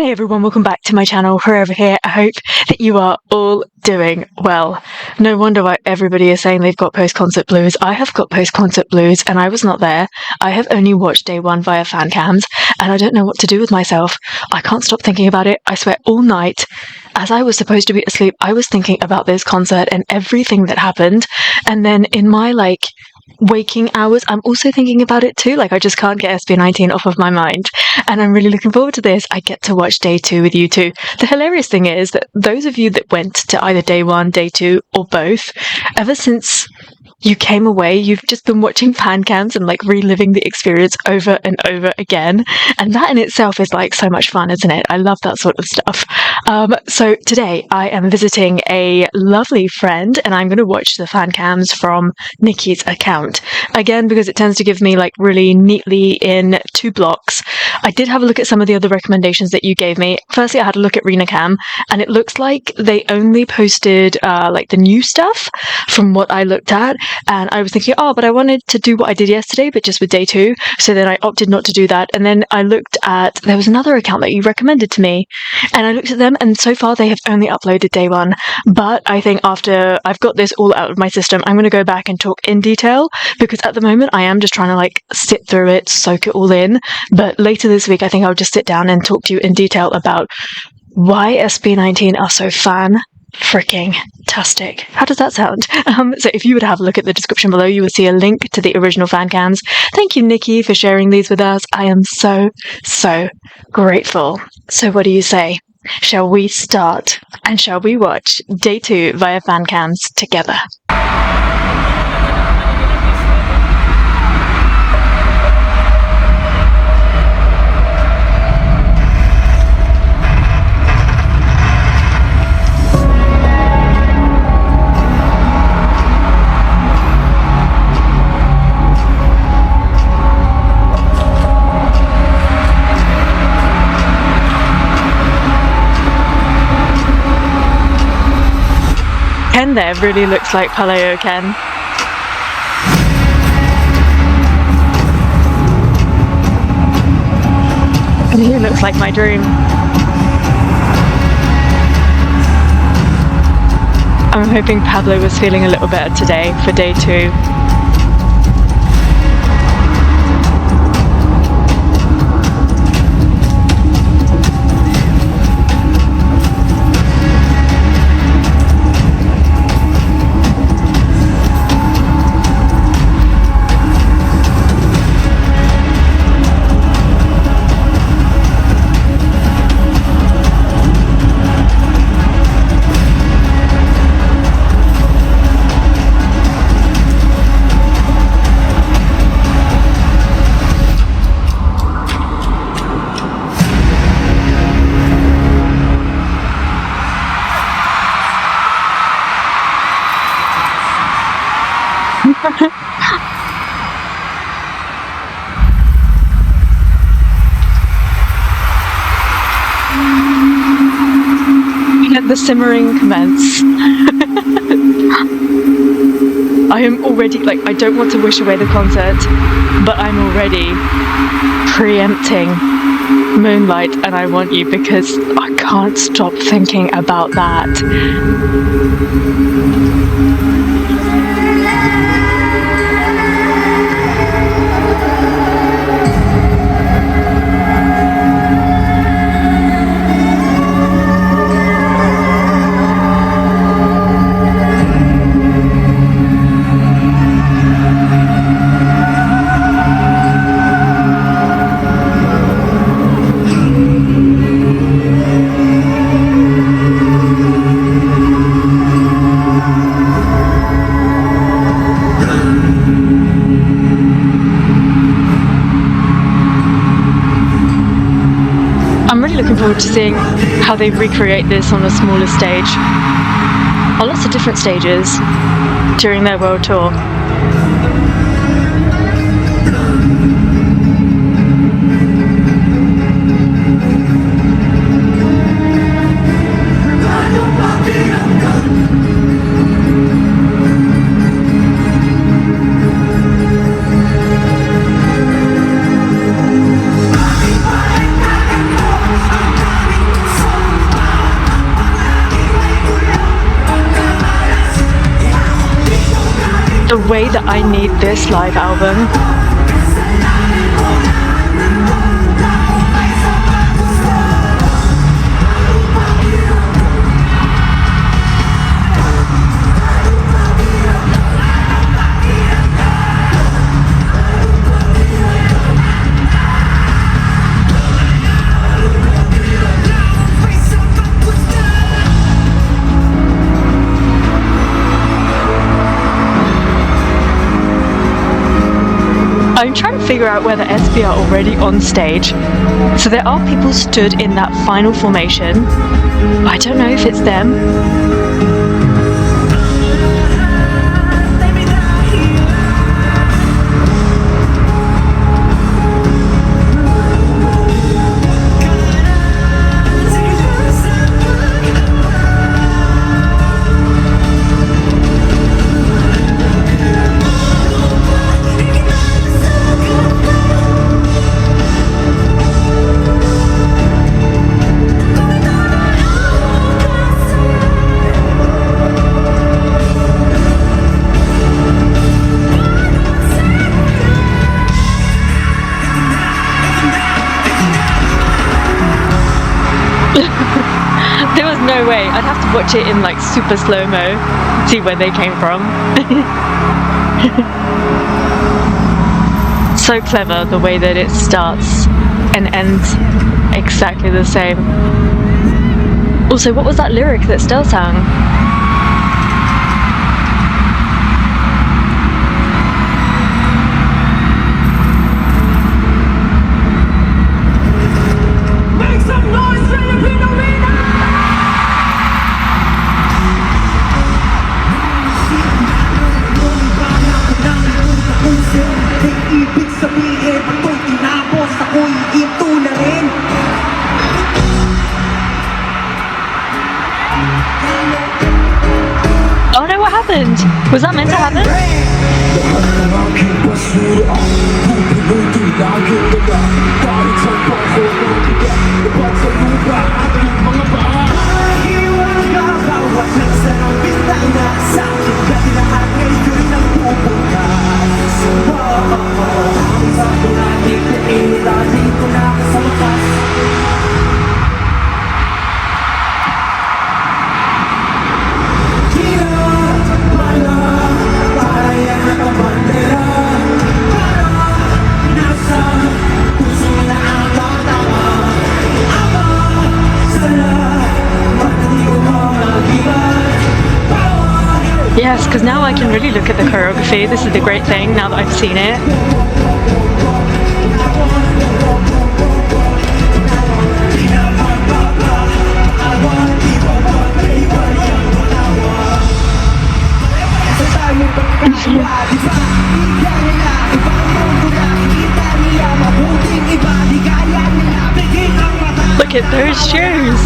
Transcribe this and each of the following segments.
Hey everyone, welcome back to my channel. Whoever here, I hope that you are all doing well. No wonder why everybody is saying they've got post-concert blues. I have got post-concert blues and I was not there. I have only watched day one via FANCAMS and I don't know what to do with myself. I can't stop thinking about it. I swear all night, as I was supposed to be asleep, I was thinking about this concert and everything that happened. And then in my waking hours, I'm also thinking about it too. I just can't get SB19 off of my mind. And I'm really looking forward to this. I get to watch day two with you too. The hilarious thing is that those of you that went to either day one, day two, or both, ever since you came away, you've just been watching FANCAMS and reliving the experience over and over again. And that in itself is so much fun, isn't it? I love that sort of stuff. So today I am visiting a lovely friend and I'm going to watch the FANCAMS from Nikki's account. Again, because it tends to give me really neatly in 2 blocks. I did have a look at some of the other recommendations that you gave me. Firstly, I had a look at RenaCam and it looks like they only posted the new stuff from what I looked at. And I was thinking, but I wanted to do what I did yesterday, but just with day 2. So then I opted not to do that. And then I looked at, there was another account that you recommended to me and I looked at them and so far they have only uploaded day 1. But I think after I've got this all out of my system, I'm going to go back and talk in detail because at the moment I am just trying to sit through it, soak it all in. But later this week, I think I'll just sit down and talk to you in detail about why SB19 are so fan-freaking-tastic. How does that sound? So if you would have a look at the description below, you will see a link to the original FANCAMS. Thank you, Nikki, for sharing these with us. I am so, so grateful. So what do you say? Shall we start and shall we watch day 2 via FANCAMS together? Ken there really looks like Paleo Ken. And he looks like my dream. I'm hoping Pablo was feeling a little better today for day 2. Let the simmering commence. I am already, I don't want to wish away the concert, but I'm already preempting Moonlight and I Want You because I can't stop thinking about that. Looking forward to seeing how they recreate this on a smaller stage, on lots of different stages during their world tour. way that I need this live album. I'm trying to figure out whether SB are already on stage. So there are people stood in that final formation. I don't know if it's them. There was no way. I'd have to watch it in like super slow-mo, see where they came from. So clever the way that it starts and ends exactly the same. Also, what was that lyric that Stell sang? Oh no, what happened? Was that meant to happen? Yes, because now I can really look at the choreography. This is the great thing, now that I've seen it. Look at those shoes!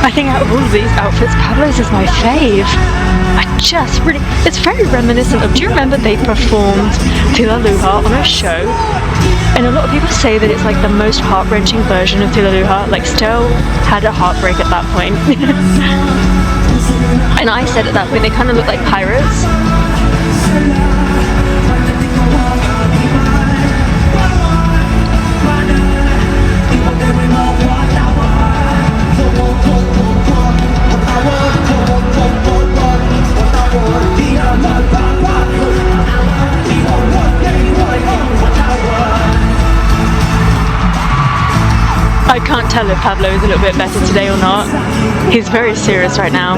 I think out of all of these outfits, Pablo's is my fave. It's very reminiscent of, do you remember they performed Tila Luha on a show? And a lot of people say that it's like the most heart-wrenching version of Tila Luha. Like Stell had a heartbreak at that point. And I said at that point they kind of look like pirates. I can't tell if Pablo is a little bit better today or not. He's very serious right now.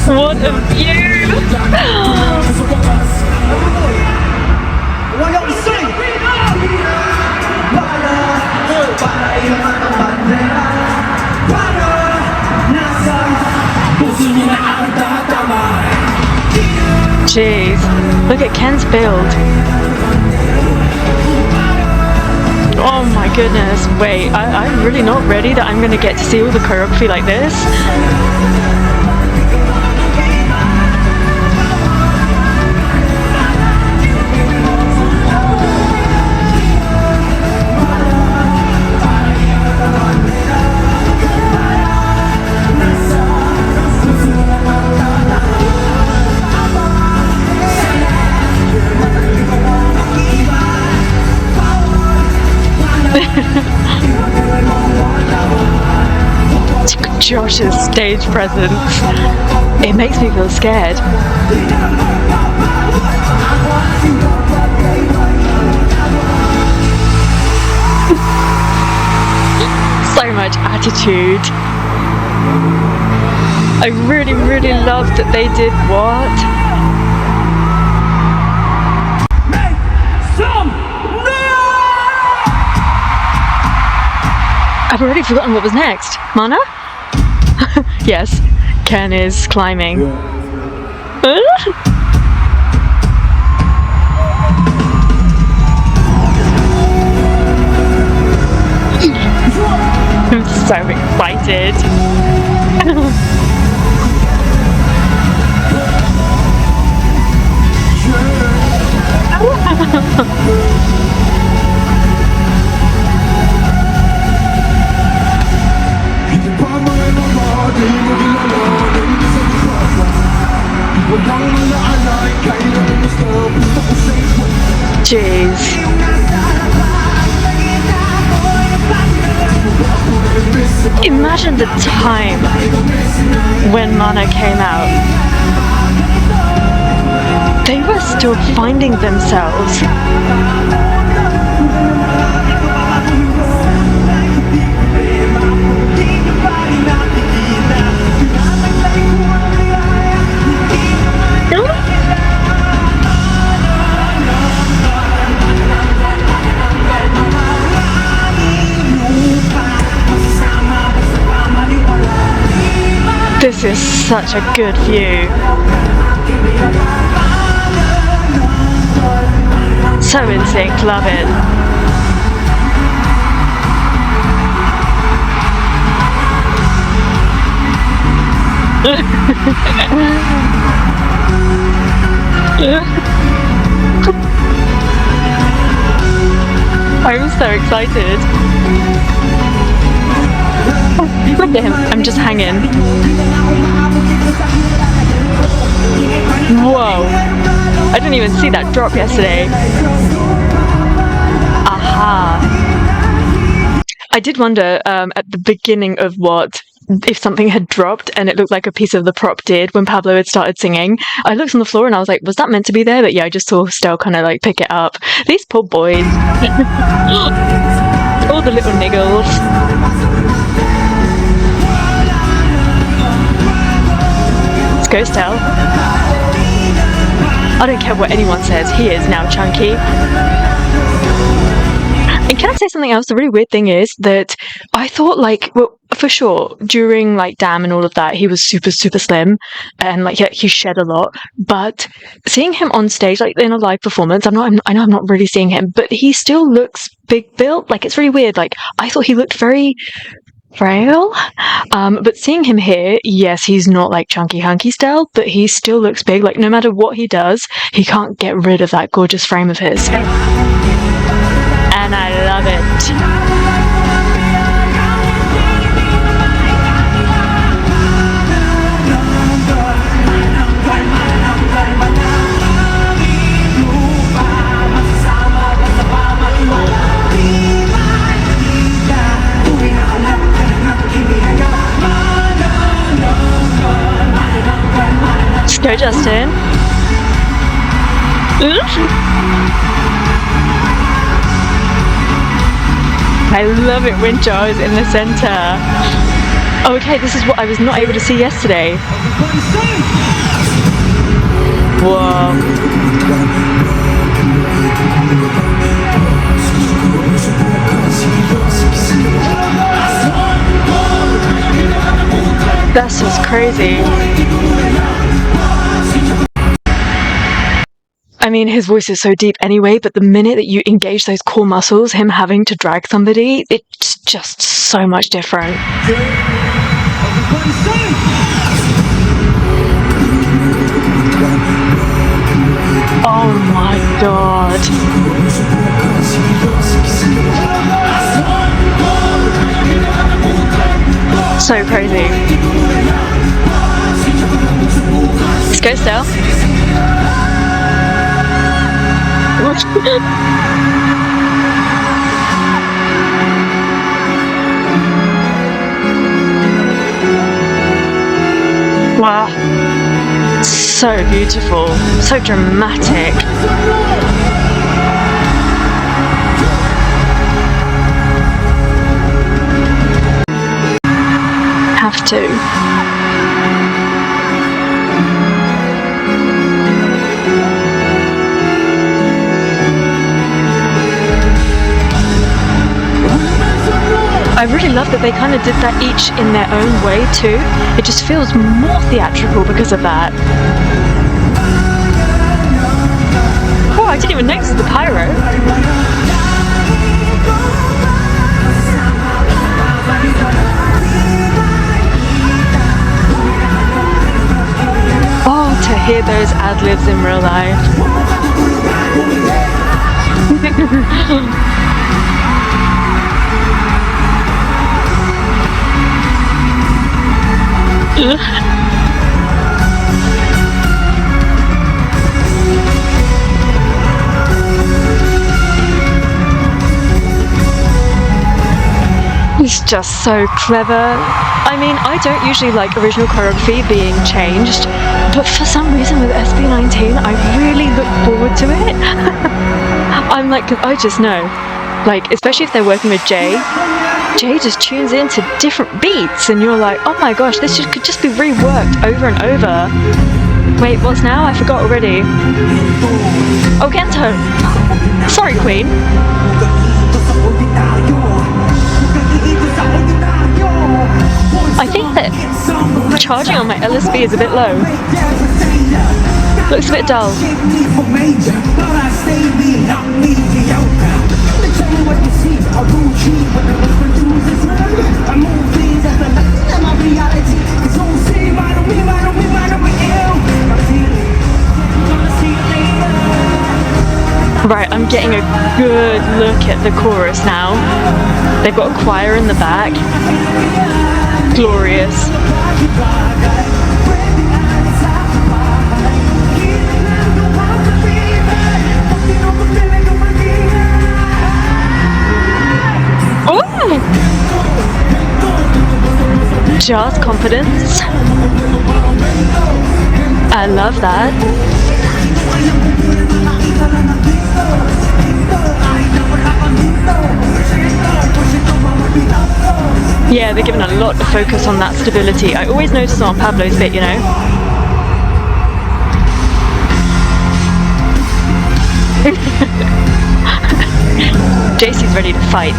What a view! Jeez. Look at Ken's build. Oh my goodness. Wait, I'm really not ready that I'm going to get to see all the choreography like this. Josh's stage presence. It makes me feel scared. So much attitude. I really, really love that they did what? I've already forgotten what was next. Mana? Yes, Ken is climbing. I'm so excited. Jeez. Imagine the time when Mana came out. They were still finding themselves. This is such a good view. So in sync, love it. I'm so excited. Look at him, I'm just hanging. Whoa, I didn't even see that drop yesterday. Aha. I did wonder at the beginning of what, if something had dropped and it looked like a piece of the prop did when Pablo had started singing. I looked on the floor and I was like, was that meant to be there? But yeah, I just saw Stel kind of like pick it up. These poor boys. All the little niggles. Let's go, Stel. I don't care what anyone says, he is now chunky. And can I say something else? The really weird thing is that I thought, like, well, for sure, during, like, Damn and all of that, he was super, super slim, and, like, yeah, he shed a lot, but seeing him on stage, like, in a live performance, I know I'm not really seeing him, but he still looks big built. Like, it's really weird. Like, I thought he looked very frail, but seeing him here, yes, he's not like chunky hunky style, but he still looks big. Like, no matter what he does, he can't get rid of that gorgeous frame of his. And I love it. Let's go, Justin. I love it when Jar is in the center. Oh, okay, this is what I was not able to see yesterday. Whoa. That's just crazy. I mean, his voice is so deep anyway, but the minute that you engage those core muscles, him having to drag somebody, it's just so much different. Oh my god. So crazy. Let's go still. Wow. So beautiful, so dramatic. Have to. I really love that they kind of did that each in their own way too. It just feels more theatrical because of that. Oh, I didn't even notice the pyro. Oh, to hear those ad-libs in real life. It's just so clever. I mean, I don't usually like original choreography being changed, but for some reason with SB19, I really look forward to it. I'm like, I just know. Like, especially if they're working with Jay just tunes into different beats and you're like, oh my gosh, this could just be reworked over and over. Wait, what's now? I forgot already. Oh, Gento. Sorry, Queen. I think that charging on my LSB is a bit low. Looks a bit dull. Right, I'm getting a good look at the chorus now. They've got a choir in the back. Glorious. Ooh! Just confidence. I love that. Yeah, they're giving a lot of focus on that stability. I always notice on Pablo's bit, you know. JC's ready to fight.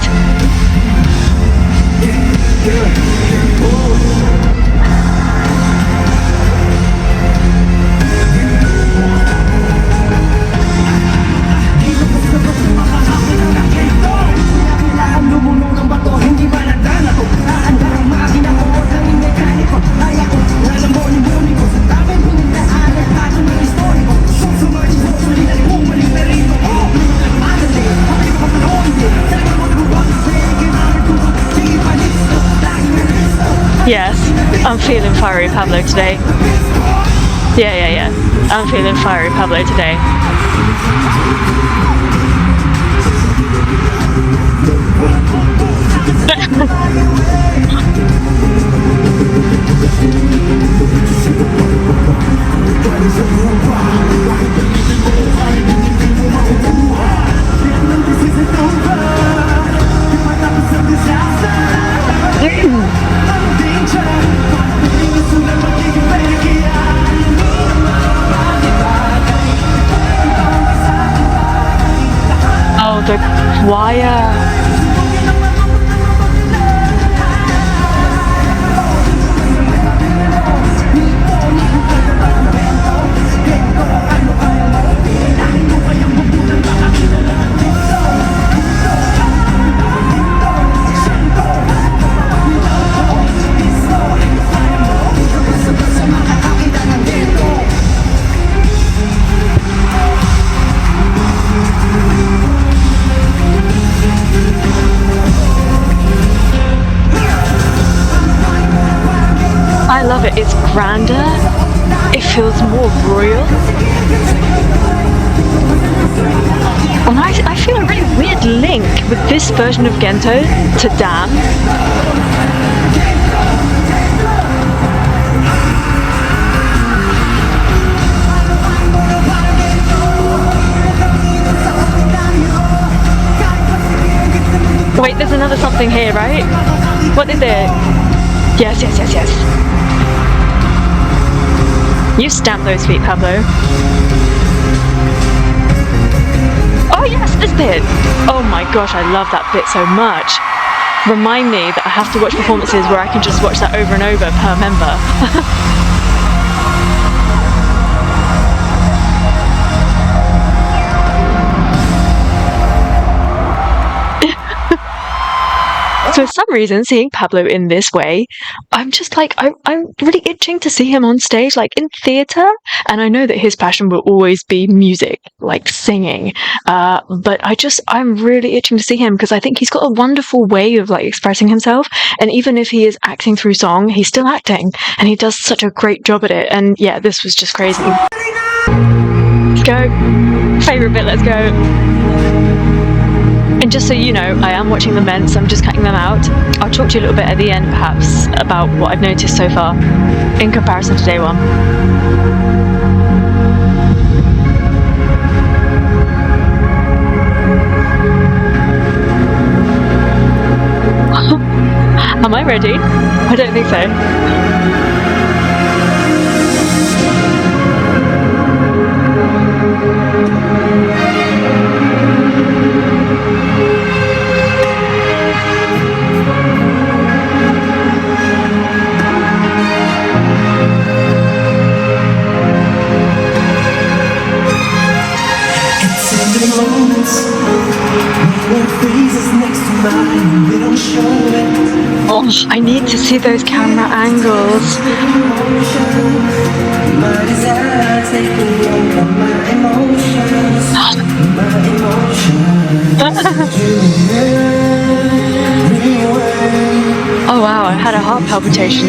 Yes, I'm feeling fiery Pablo today. Yeah. I'm feeling fiery Pablo today. Oh, the choir. with this version of Gento to Damn. Wait, there's another something here, right? What is it? Yes, yes, yes, yes. You stamp those feet, Pablo. Oh yes, this bit! Oh my gosh, I love that bit so much. Remind me that I have to watch performances where I can just watch that over and over per member. For some reason, seeing Pablo in this way, I'm just like, I'm really itching to see him on stage, like in theatre. And I know that his passion will always be music, like singing. But I'm really itching to see him because I think he's got a wonderful way of like expressing himself. And even if he is acting through song, he's still acting. And he does such a great job at it. And yeah, this was just crazy. Let's go. Favourite bit, let's go. And just so you know, I am watching the MENT, so I'm just cutting them out. I'll talk to you a little bit at the end, perhaps, about what I've noticed so far in comparison to day one. Am I ready? I don't think so. Oh, I need to see those camera angles. Oh wow, I had a heart palpitation.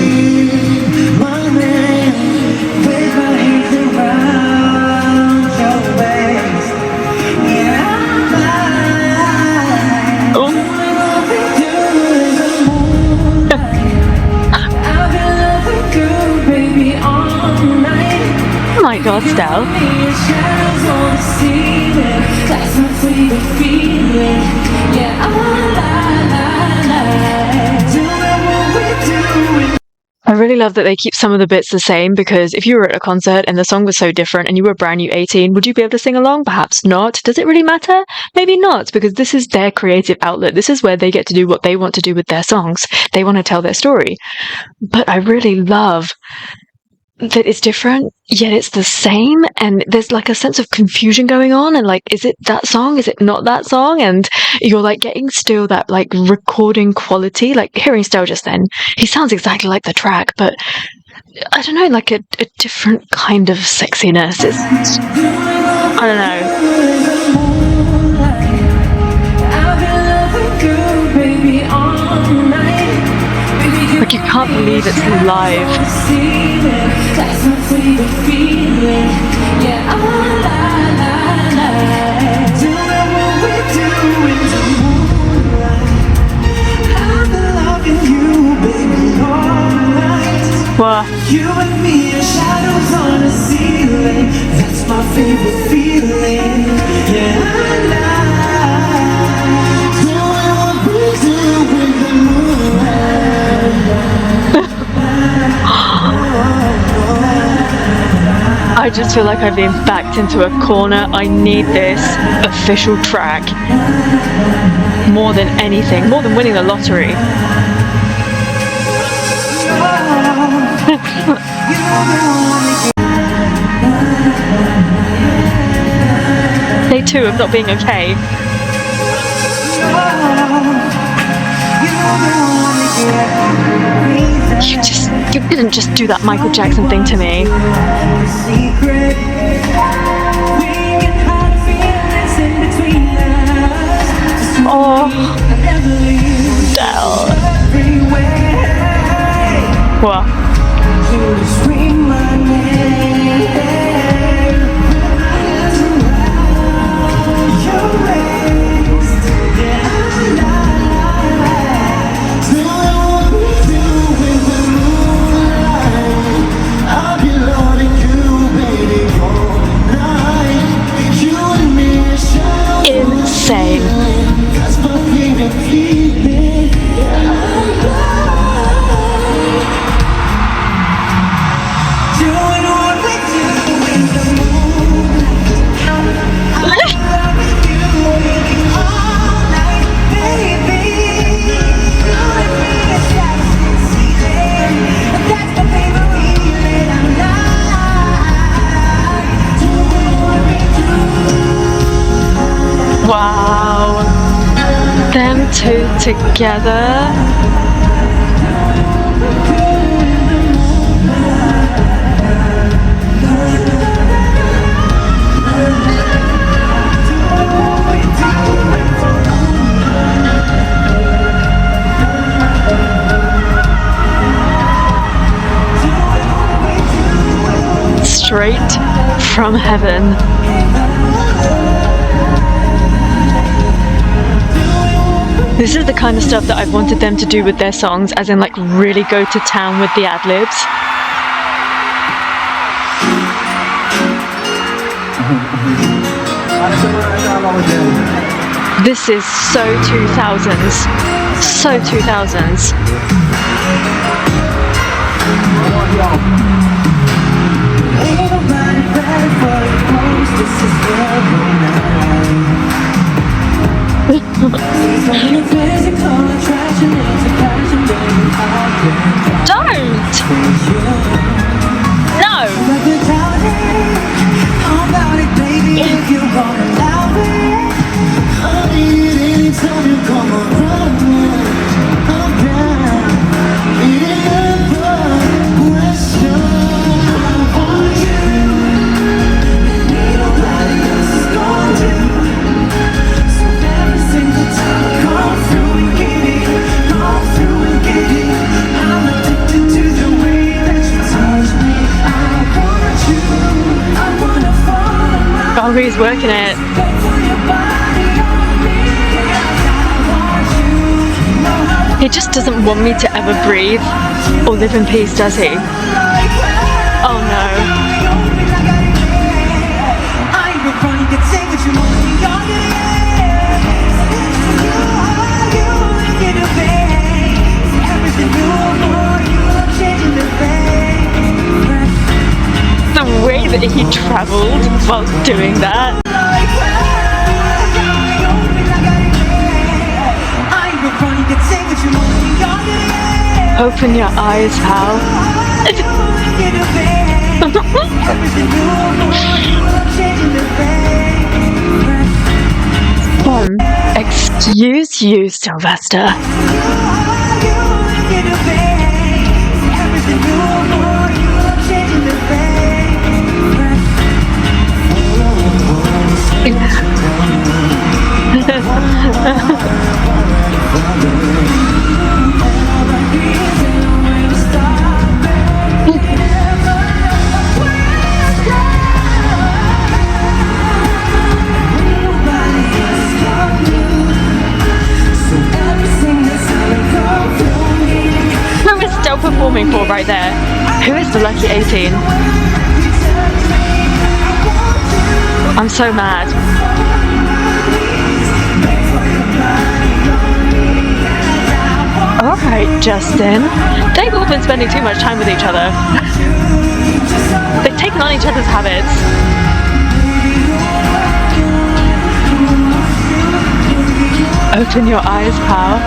Oh my god, Stel. I really love that they keep some of the bits the same, because if you were at a concert and the song was so different and you were brand new 18, would you be able to sing along? Perhaps not. Does it really matter? Maybe not, because this is their creative outlet. This is where they get to do what they want to do with their songs. They want to tell their story. But I really love that it's different, yet it's the same, and there's like a sense of confusion going on, and like, is it that song? Is it not that song? And you're like getting still that like recording quality, like hearing Stel just then, he sounds exactly like the track, but I don't know, like a different kind of sexiness. It's I don't know. Like, you can't believe it's live. What? You and me are shadows on the ceiling. That's my favorite feeling. Yeah, I just feel like I've been backed into a corner. I need this official track more than anything, more than winning the lottery. Day 2 of not being okay. You didn't just do that Michael Jackson thing to me. Oh, Del. What? Wow. Them two together. Straight from heaven. This is the kind of stuff that I've wanted them to do with their songs, as in like really go to town with the ad-libs. This is so 2000s. So 2000s. Don't! No! Oh, he's working it. He just doesn't want me to ever breathe or live in peace, does he? Oh no. The way that he travelled while doing that. Open your eyes, pal. Excuse you, Sylvester. Who is still performing for right there? Who is the lucky 18? I'm so mad. Alright, Justin. They've all been spending too much time with each other. They've taken on each other's habits. Open your eyes, pal.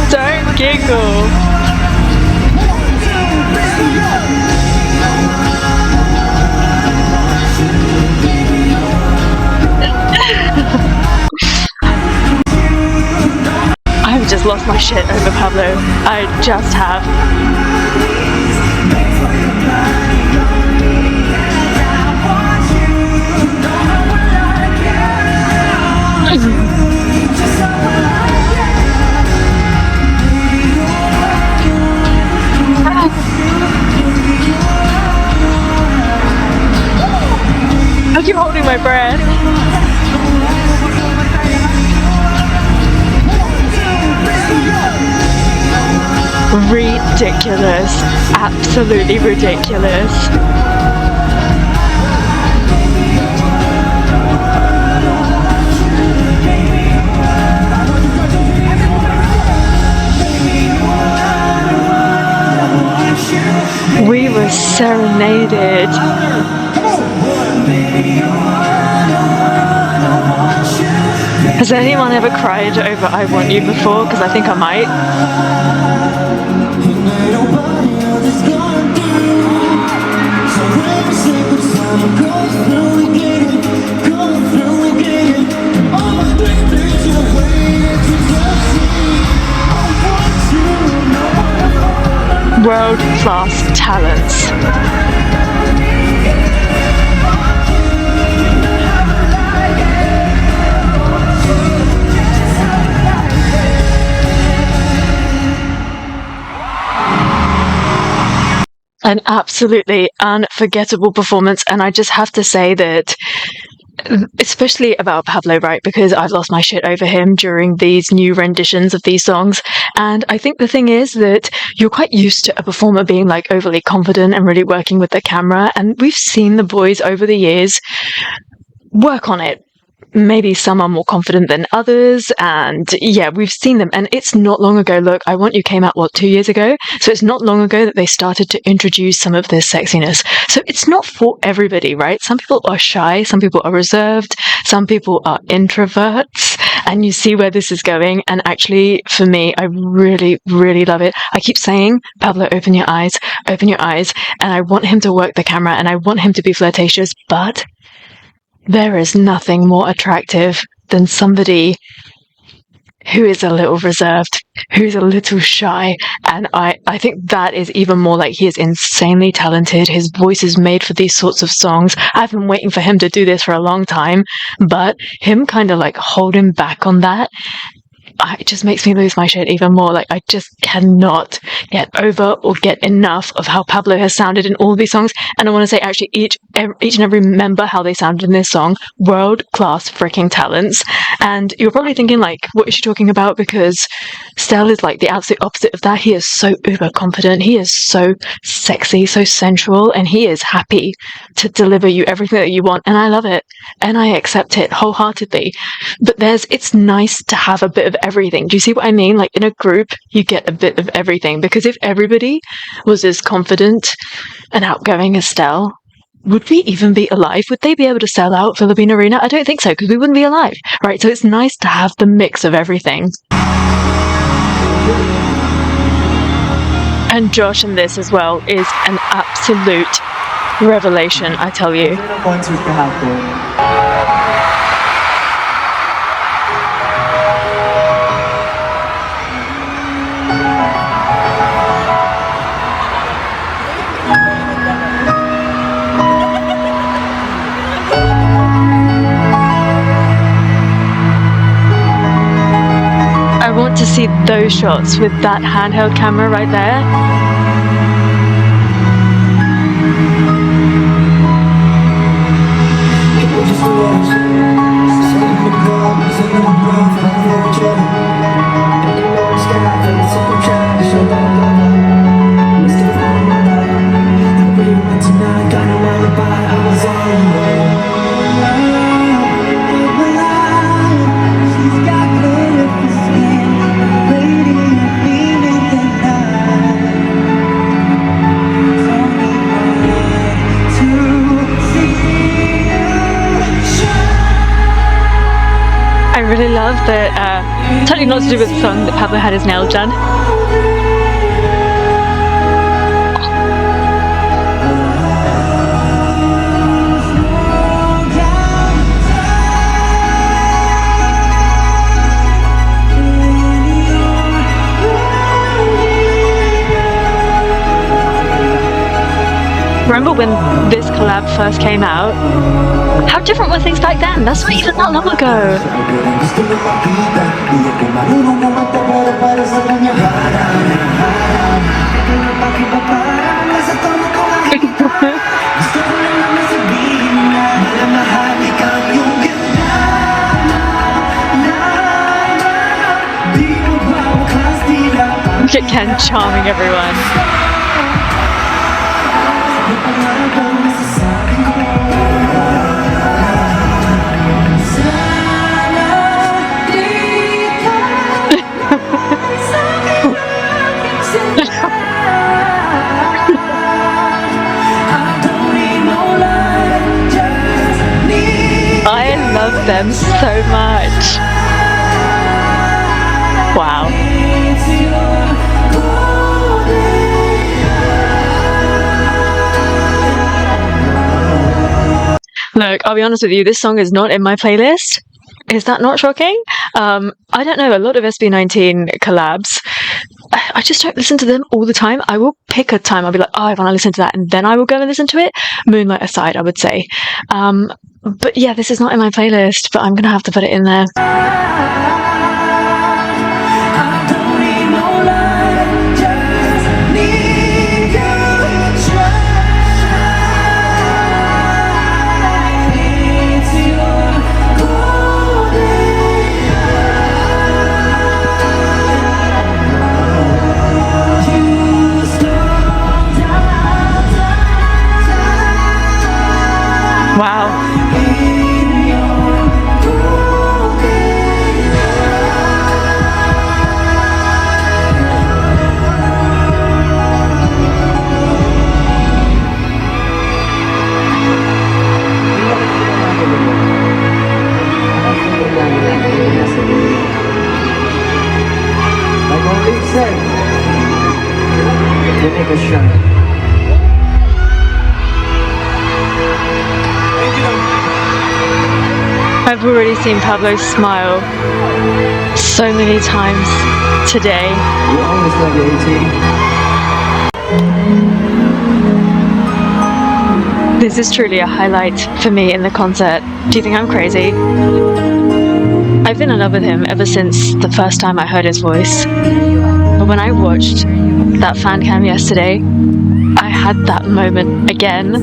Don't giggle. I've just lost my shit over Pablo. I just have. I keep holding my breath. Ridiculous. Absolutely ridiculous. We were serenaded. Has anyone ever cried over I Want You before? Because I think I might. talents. An absolutely unforgettable performance, and I just have to say that, especially about Pablo, right, because I've lost my shit over him during these new renditions of these songs, and I think the thing is that you're quite used to a performer being like overly confident and really working with the camera, and we've seen the boys over the years work on it. Maybe some are more confident than others, and yeah, we've seen them, and it's not long ago. Look, I Want You came out, 2 years ago? So it's not long ago that they started to introduce some of this sexiness. So it's not for everybody, right? Some people are shy, some people are reserved, some people are introverts, and you see where this is going, and actually, for me, I really, really love it. I keep saying, Pablo, open your eyes, and I want him to work the camera, and I want him to be flirtatious, but there is nothing more attractive than somebody who is a little reserved, who's a little shy, and I think that is even more like he is insanely talented. His voice is made for these sorts of songs. I've been waiting for him to do this for a long time, but him kind of like holding back on that, it just makes me lose my shit even more. Like, I just cannot get over or get enough of how Pablo has sounded in all these songs. And I want to say, actually, each and every member, how they sounded in this song, world-class freaking talents. And you're probably thinking, like, what is she talking about? Because Stell is like the absolute opposite of that. He is so uber confident. He is so sexy, so sensual, and he is happy to deliver you everything that you want. And I love it. And I accept it wholeheartedly. But it's nice to have a bit of everything. Do you see what I mean? Like, in a group, you get a bit of everything, because if everybody was as confident and outgoing as Stell, would we even be alive? Would they be able to sell out Philippine Arena? I don't think so, because we wouldn't be alive, right? So it's nice to have the mix of everything. And Josh in this as well is an absolute revelation, I tell you. I want to see those shots with that handheld camera right there. I really love that, totally not to do with the song, that Pablo had his nails done. Remember when this collab first came out? How different were things back then? That's not even that long ago. Look at Ken charming everyone. I love them so much. Wow. Look, I'll be honest with you, this song is not in my playlist, Is that not shocking? I don't know, a lot of SB19 collabs, I just don't listen to them all the time. I will pick a time, I'll be like, oh, I want to listen to that, and then I will go and listen to it. Moonlight aside, I would say. But yeah, this is not in my playlist, but I'm gonna have to put it in there. Wow. Like what we've said, they make us shine. I've already seen Pablo smile so many times today. We always love you, AT. This is truly a highlight for me in the concert. Do you think I'm crazy? I've been in love with him ever since the first time I heard his voice. But when I watched that fan cam yesterday, I had that moment again.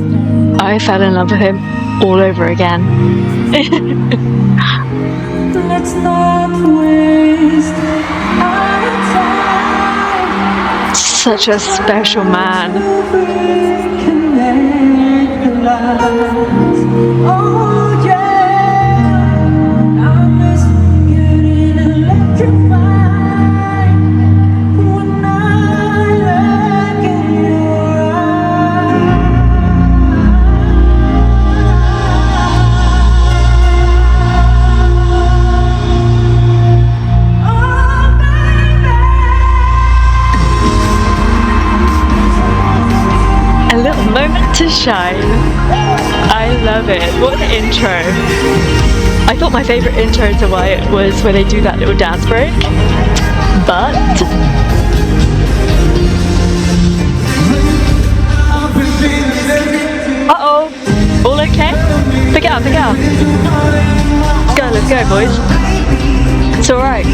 I fell in love with him all over again. Let's not waste our time. Such a special man. Reconnect the lights. Oh yeah, I'm just getting electrified when I look in your eyes. A little moment to shine. I love it. What an intro. I thought my favourite intro to Wyatt was when they do that little dance break. But uh-oh. All okay? Pick it up, pick it up. Let's go, boys. It's alright.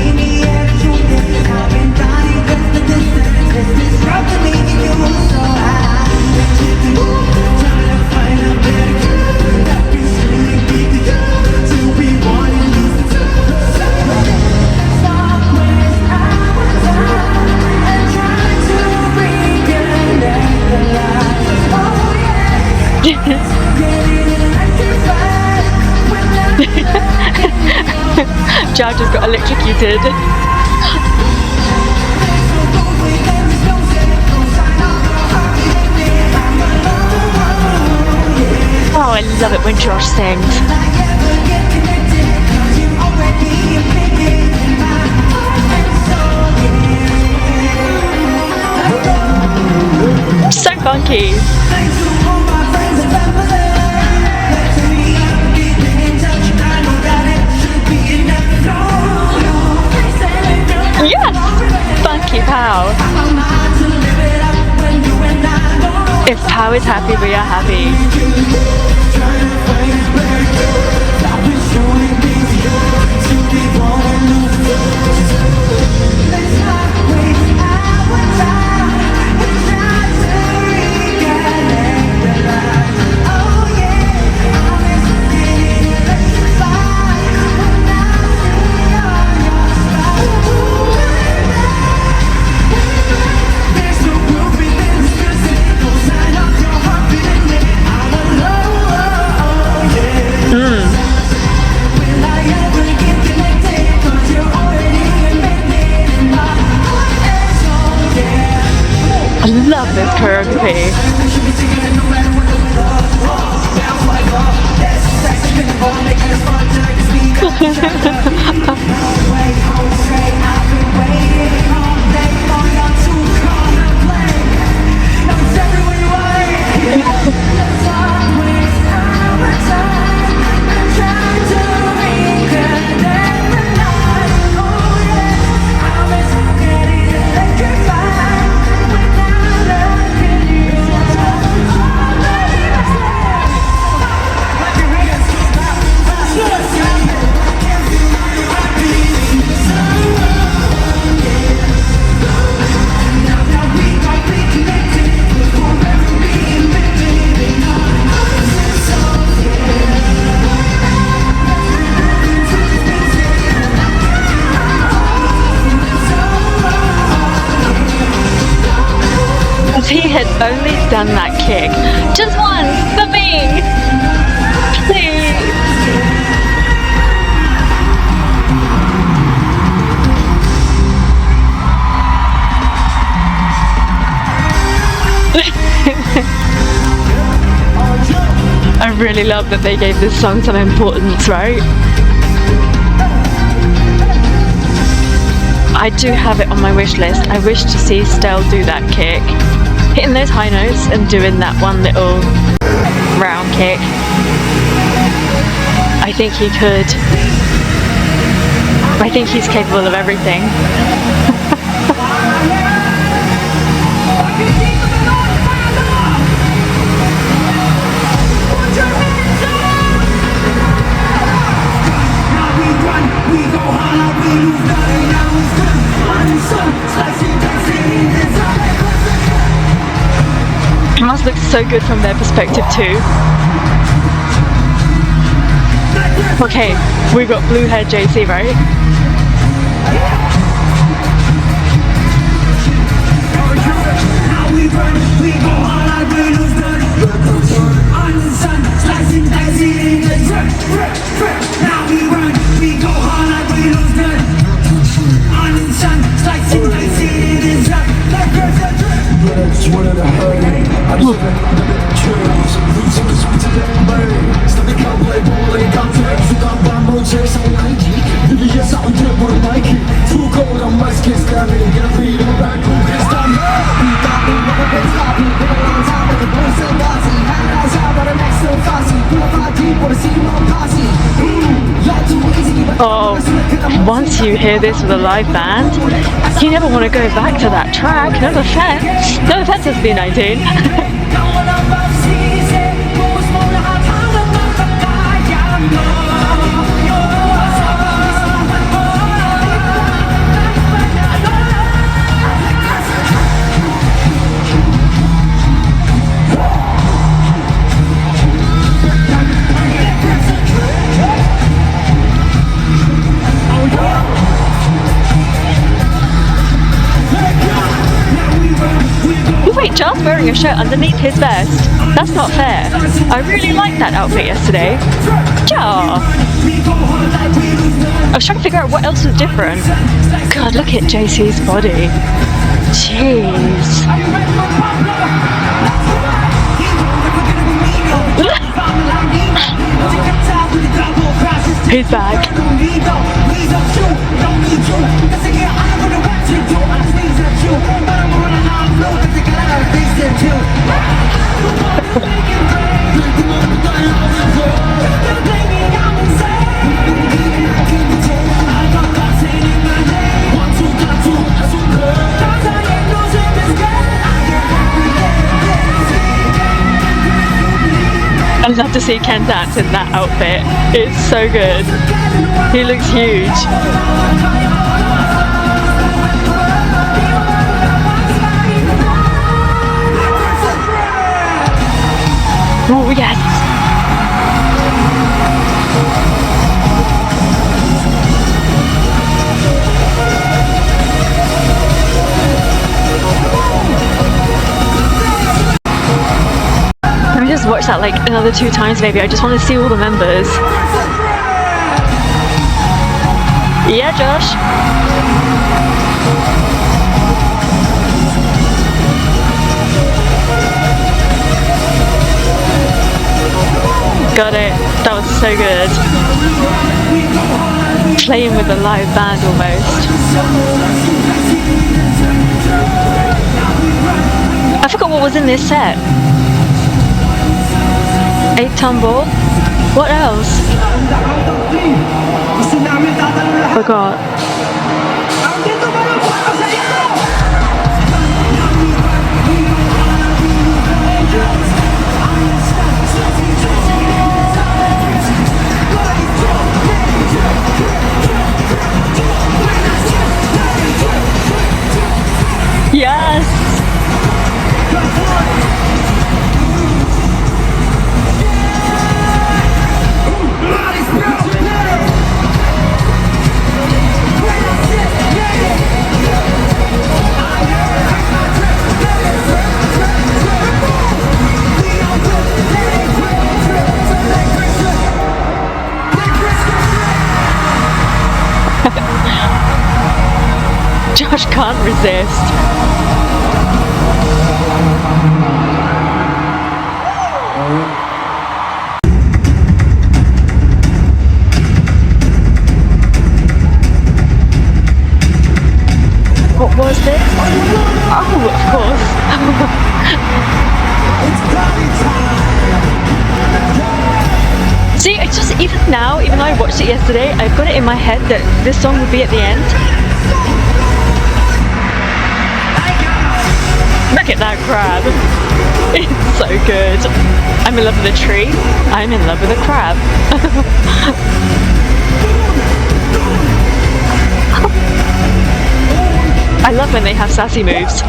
Jar just got electrocuted. Oh, I love it when Josh sings. So funky. Yes! Funky Pow. If Pow is happy, we are happy. I love this choreography. kick. Just one for me! Please! I really love that they gave this song some importance, right? I do have it on my wish list. I wish to see Stell do that kick. Hitting those high notes and doing that one little round kick. I think he could. I think he's capable of everything. It must look so good from their perspective too. Okay, we've got blue haired JC, right? Oh, once you hear this with a live band, you never want to go back to that track. No offense. No offense, SB19. Wait, John's wearing a shirt underneath his vest. That's not fair. I really liked that outfit yesterday. Ja. I was trying to figure out what else was different. God, look at JC's body. Jeez. He's back. I'd love to see Ken dance in that outfit. It's so good. He looks huge. Oh yes! Let me just watch that like another 2 times maybe. I just want to see all the members. Yeah, Josh. Got it. That was so good. Playing with the live band almost. I forgot what was in this set. 8-ton ball? What else? Forgot. Yes! gosh, can't resist. What was this? Oh, of course. See, it's just, even now, even though I watched it yesterday, I've got it in my head that this song would be at the end. Look at that crab. It's so good. I'm in love with a tree. I'm in love with a crab. I love when they have sassy moves.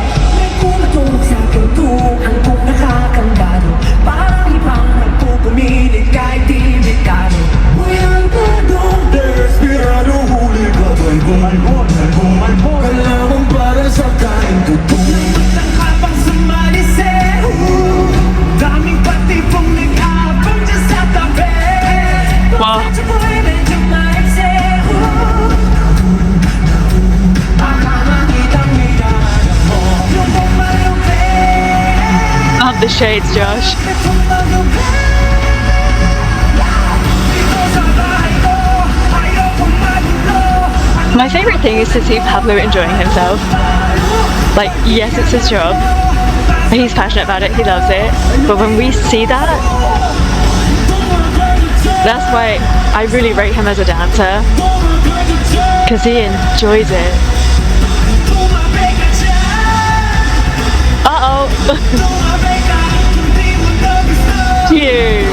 Wow. Up the shades, Josh. My favourite thing is to see Pablo enjoying himself. Like, yes, it's his job. He's passionate about it, he loves it. But when we see that, that's why I really rate him as a dancer. Because he enjoys it. Uh-oh. Cute.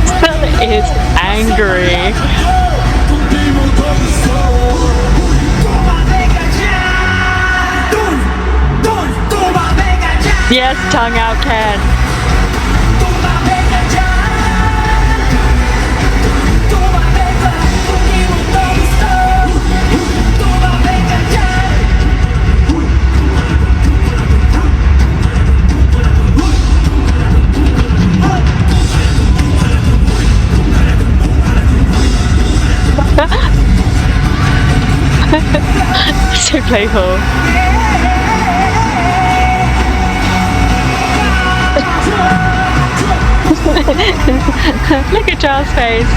Stella is angry. Yes, tongue out, Ken. So playful. Look at Giles' face.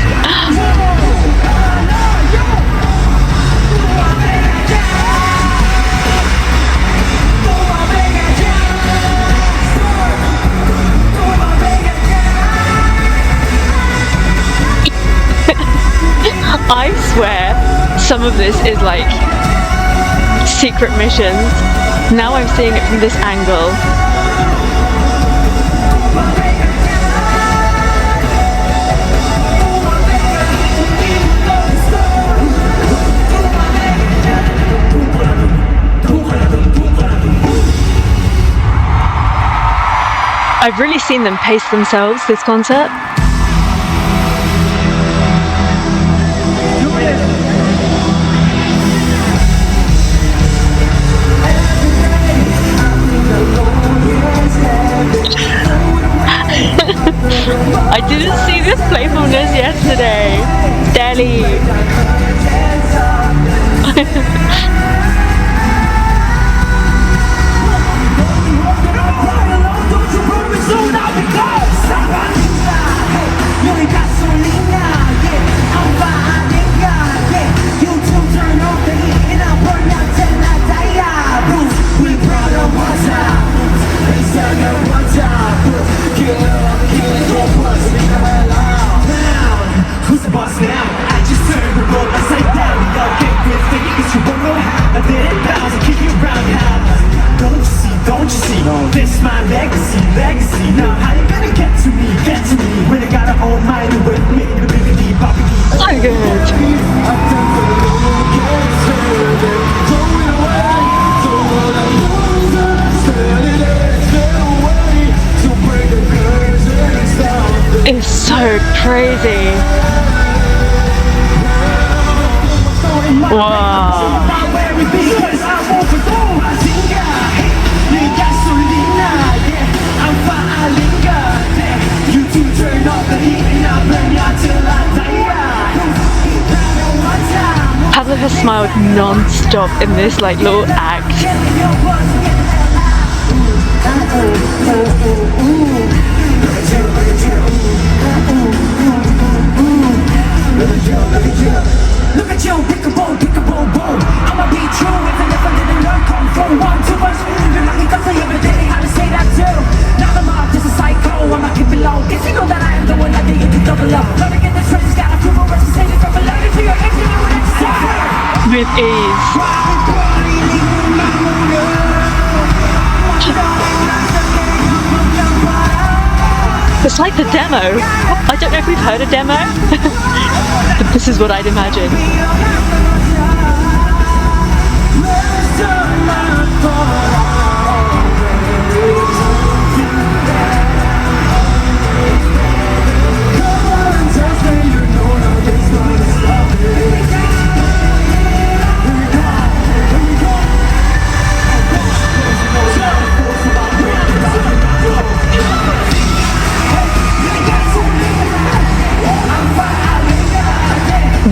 I swear some of this is like secret missions. Now I'm seeing it from this angle. I've really seen them pace themselves this concert. I didn't see this playfulness yesterday. Delhi. Don't you see? This my legacy. Now how you gonna get to me? When I got a whole mind with me, So good. is so crazy. Wow. Pablo has smiled non-stop in this like little act. Look at you, pick a bone, boom. I'ma be true even if I didn't learn kung fu. 1, 2 months, you're lucky cause I every day how to say that too. Now I'm off, just a psycho, I'ma keep it low. Guess you know that I am the one that they get to double up. Learning in the trenches, gotta prove a rest, say it from a learning to your exit, you would exercise. With ease. It's like the demo. I don't know if we've heard a demo, but this is what I'd imagine.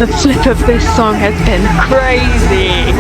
The flip of this song has been crazy.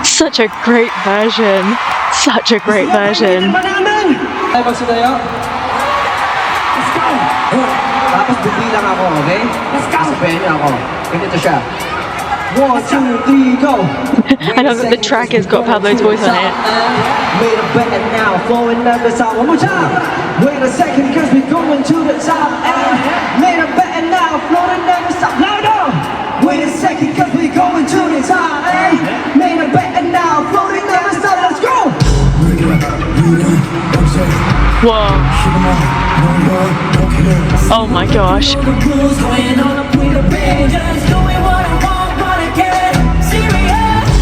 Such a great version. Such a great version. Ay, magsudayo. Let's go! Tapos bibilang ako, okay? Sasabihin niyo ako. Ganito siya. 1, 2, 3, go! I love that the track has got Pablo's voice on it. Wait a minute now, flowing never stop. One more time. Wait a second, cause we're going to the top. And made a better now, flowing never stop. Louder! Wait a second, cause we're going to the top. And made a better now, flowing never stop. Let's go! Whoa. Oh my gosh.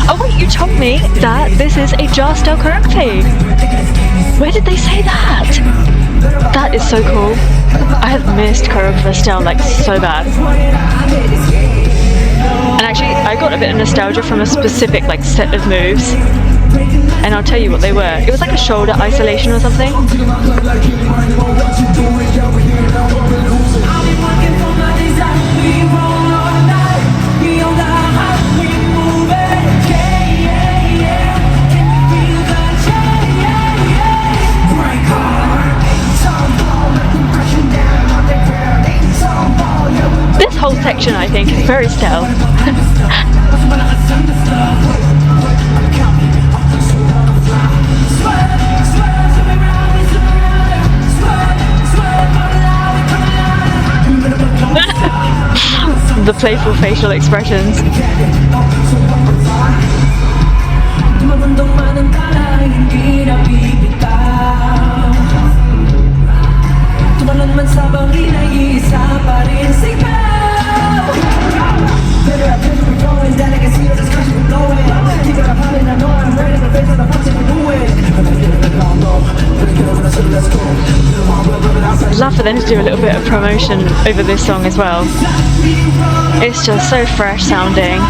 Oh wait, you told me that this is a jar style choreography. Where did they say that? That is so cool. I have missed choreographer style like so bad. And actually, I got a bit of nostalgia from a specific like set of moves. And I'll tell you what they were. It was like a shoulder isolation or something. This whole section, I think, is very stale. The playful facial expressions. I'd love for them to do a little bit of promotion over this song as well. It's just so fresh sounding.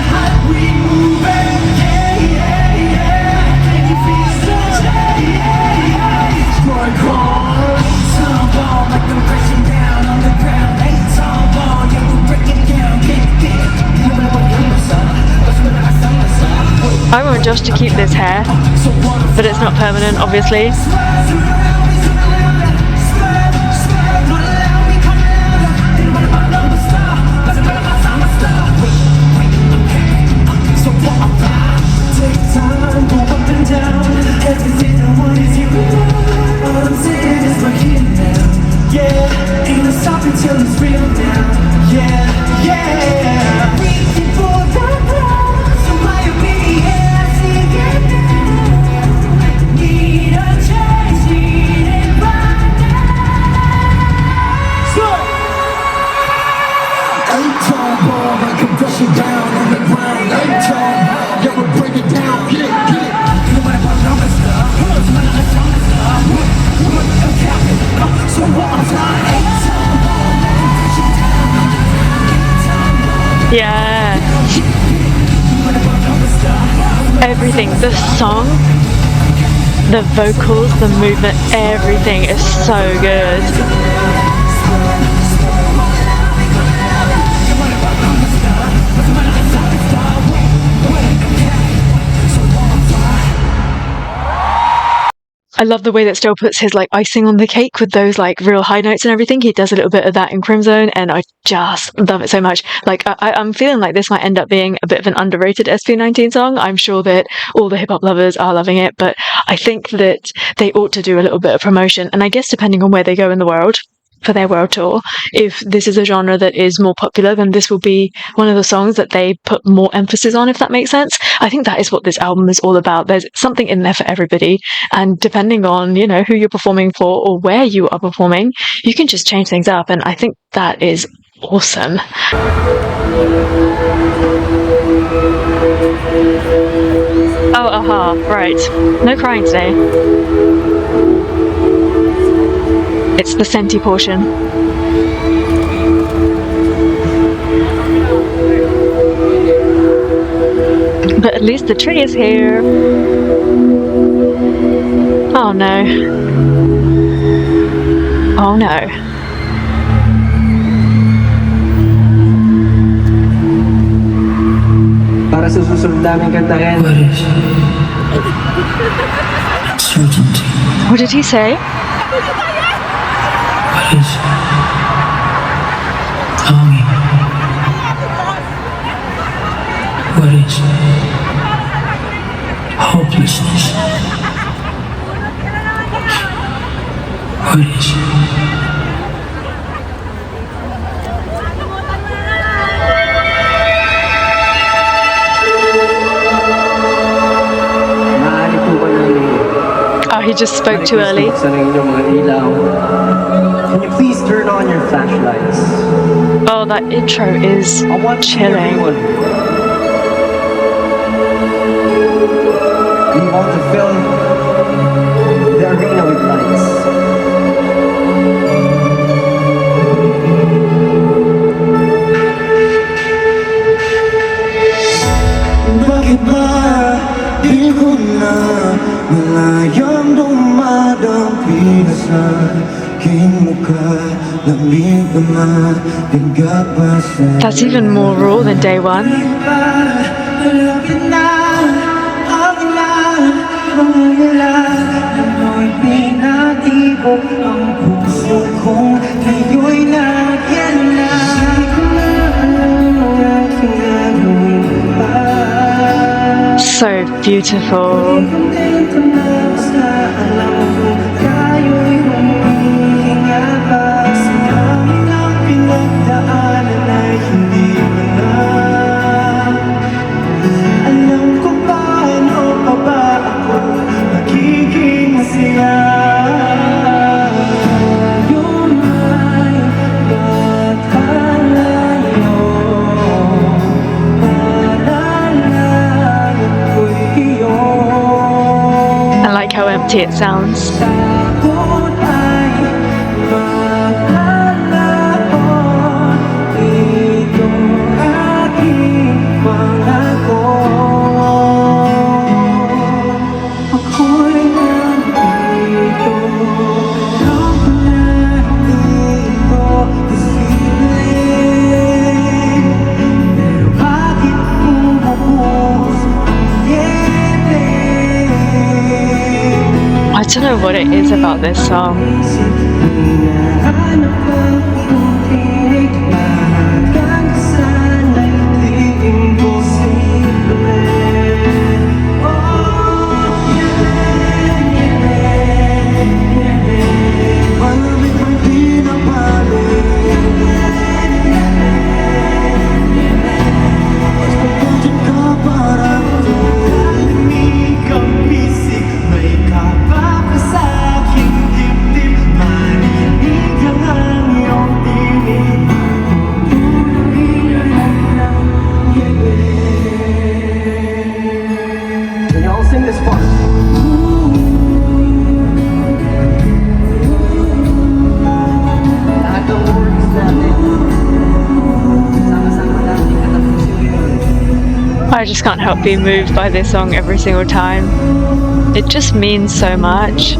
I want Josh to keep this hair, but it's not permanent, obviously. Yeah, dust it down on the ground. Hey, Tom, yeah, we'll break it down. Get it, get it. You know what about numbers, love? It's my life, numbers, love. What a captain, so what I'm flying. Hey, Tom, dust it down. Yeah. Everything, the song, the vocals, the movement, everything is so good. I love the way that Still puts his like icing on the cake with those like real high notes and everything. He does a little bit of that in Crimson, and I just love it so much. Like I'm feeling like this might end up being a bit of an underrated SB19 song. I'm sure that all the hip hop lovers are loving it, but I think that they ought to do a little bit of promotion. And I guess depending on where they go in the world for their world tour, if this is a genre that is more popular, then this will be one of the songs that they put more emphasis on, if that makes sense. I think that is what this album is all about. There's something in there for everybody, and depending on, you know, who you're performing for or where you are performing, you can just change things up, and I think that is awesome. Oh, aha, right. No crying today. It's the Senti portion. But at least the tree is here. Oh no. Oh no. Para sa susunod naming kantahin. What is uncertainty? What did he say? What is longing? What is hopelessness? What is Maaari po ba namin Oh, he just spoke too early. sa inyong mga ilaw? Can you please turn on your flashlights? Oh, that intro is I want chilling. everyone. We want to fill the arena with lights. bakit ba di ko na malayang dumadampi na sa aking mukha lamig naman bigla pa sa That's even more raw than day one. malapit na ang ilan mga ilan amo'y pinatibok ang puso kong ngayo'y nagyan na hindi ko na alam ang aking gagawin pa. So beautiful. Kontento na basta alam ko tayo'y humihinga pa sa dami ng pinagdaanan ay hindi mo na alam ko paano pa ba ako magiging masaya. Yung may pagkalayo palalayo ko'y iyon. I like how empty it sounds. Takot ay maglalaon, ito aking pangako. Ako'y nandito, alam ko na hindi ito posible. Pero bakit bumubuhos ang yebe? I don't know what it is about this song. May kapapa sa aking dibdib, I just can't help being moved by this song every single time. It just means so much.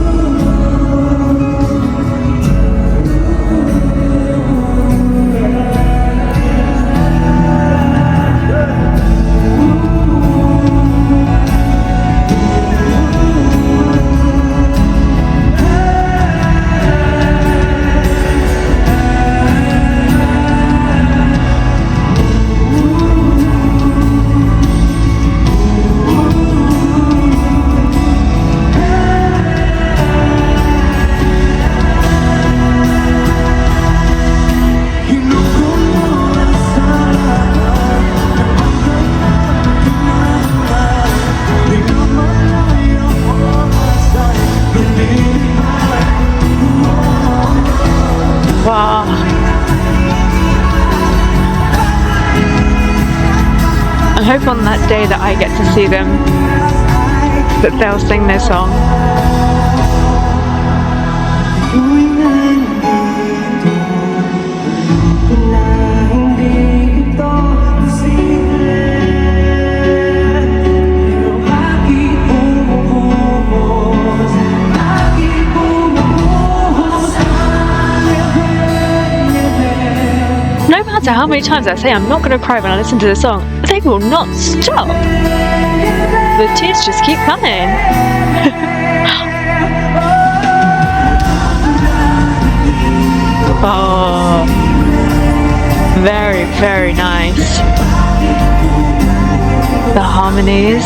Wow. I hope on that day that I get to see them, that they'll sing their song. No matter how many times I say I'm not going to cry when I listen to the song, they will not stop. The tears just keep coming. Oh, very, very nice. The harmonies.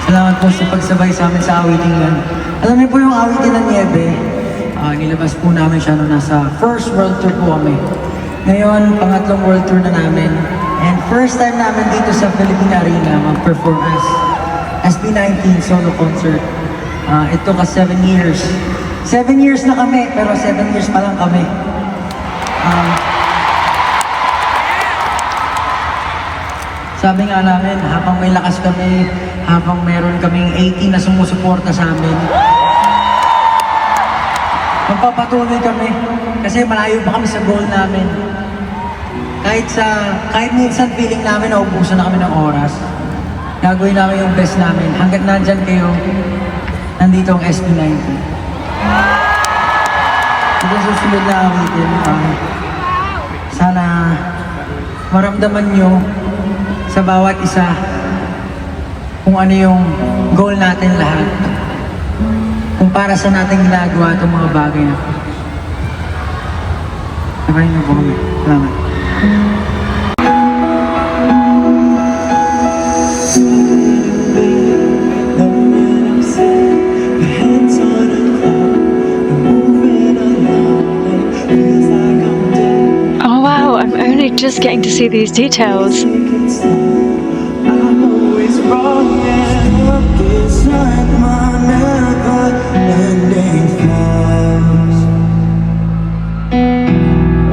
Salamat po sa pagsabay sa amin sa awiting yan. Alam niyo po yung awitin ng Niebe, nilabas po namin siya nung nasa first world tour po kami. Ngayon, pangatlong world tour na namin. And first time namin dito sa Philippine Arena mag-perform as SB19's solo concert. It took us 7 years. 7 years na kami, pero 7 years pa lang kami. Sabi nga namin, habang may lakas kami, habang meron kaming 80 na sumusuporta sa amin, magpapatuloy kami kasi malayo pa kami sa goal namin. Kahit minsan feeling namin naubusan na kami ng oras, gagawin namin yung best namin. Hanggat nandyan kayo, nandito ang SB19. Ito susunod na awitin. Sana maramdaman nyo sa bawat isa kung ano yung goal natin lahat. Kung para sa natin ginagawa itong mga bagay na ito. Nakain na po kami. Salamat. Oh wow, I'm only just getting to see these details.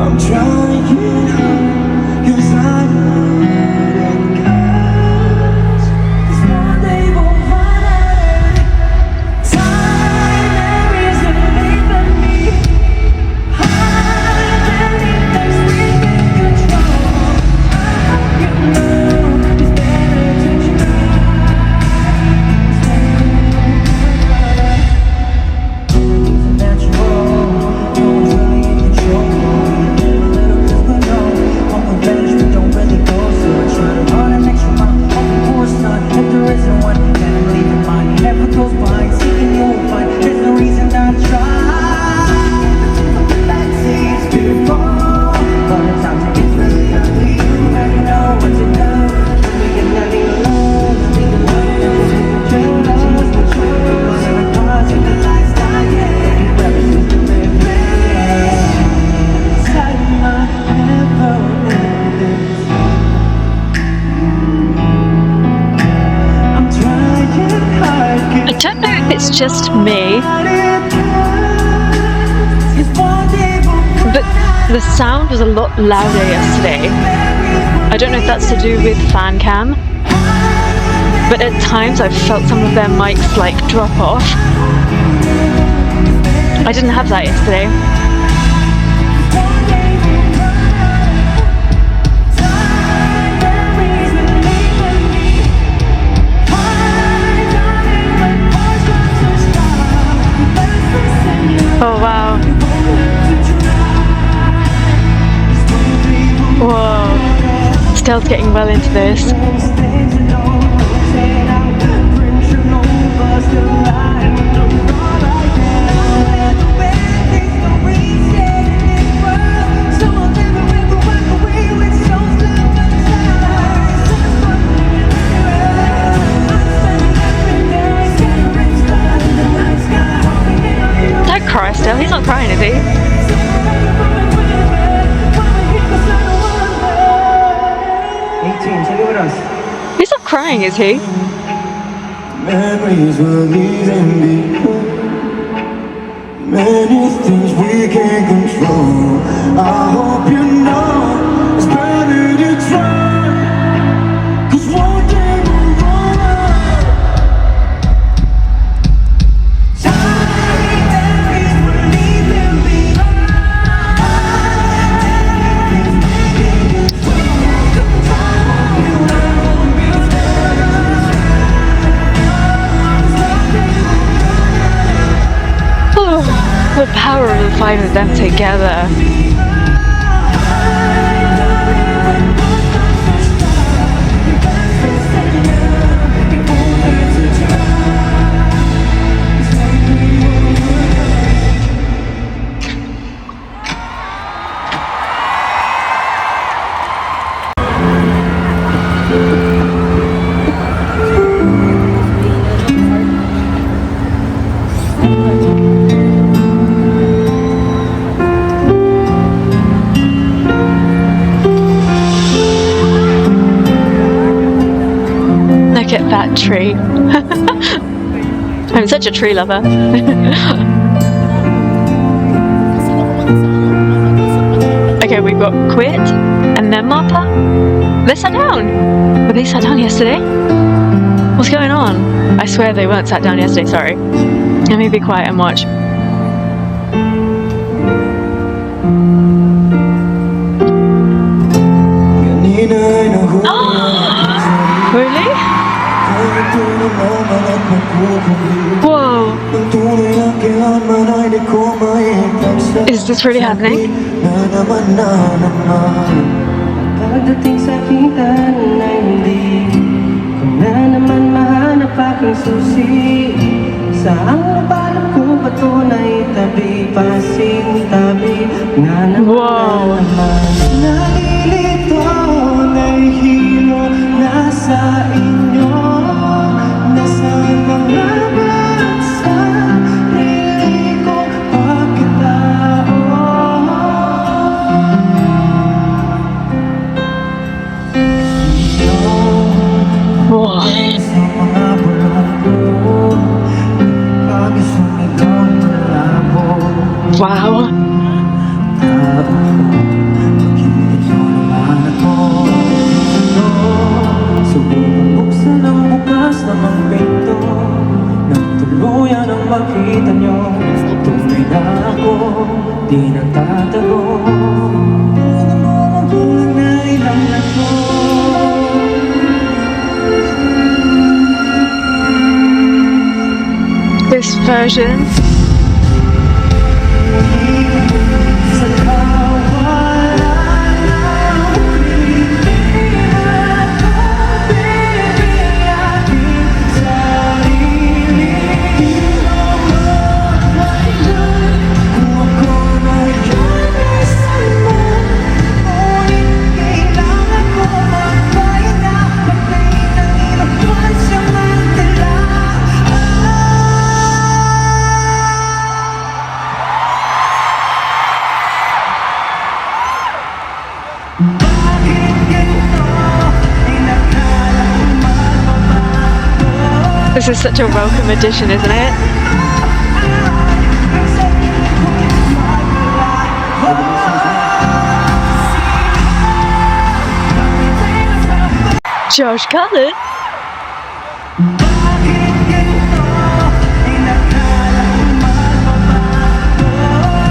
I'm trying hard, 'cause I know it comes. 'Cause one day we'll run out of time. There is a faith in me. I believe there's we can control. I hope you know. it's just me. But the sound was a lot louder yesterday. I don't know if that's to do with FANCAM, but at times I've felt some of their mics like drop off. I didn't have that yesterday. Oh wow. Whoa. Stel's getting well into this. Don't cry, Stel. He's not crying, is he? He's not crying, is he? Memories will leave them behind. Many things we can't control. I hope you know it's better to try. 'Cause one day we'll run out. Tiny memories will leave them The power of the five of them together. Look at that tree. I'm such a tree lover. Okay, we've got Quit and then Marpa. They sat down. Were they sat down yesterday? What's going on? I swear they weren't sat down yesterday, sorry. Let me be quiet and watch. Really? Whoa. Is this really happening? Pagdating sa kita na hindi ko na naman mahanap aking susi. Saan nabalap ko ba ito na itabi? Pasintabi na naman nalilito, nahihilo, nasa inyo. Nasaan mga ba't sa sarili ko pagkatao? Sa mga bulong ko, pag-isumit ang malabo. Wow. Subukang buksan ang bukas na mga pinto, nang tuluyan ang makita nyo. Tunay na ako, di nagtatago. Una mo ang bulan na ilang na ko. This version. This is such a welcome addition, isn't it? Josh Cullen.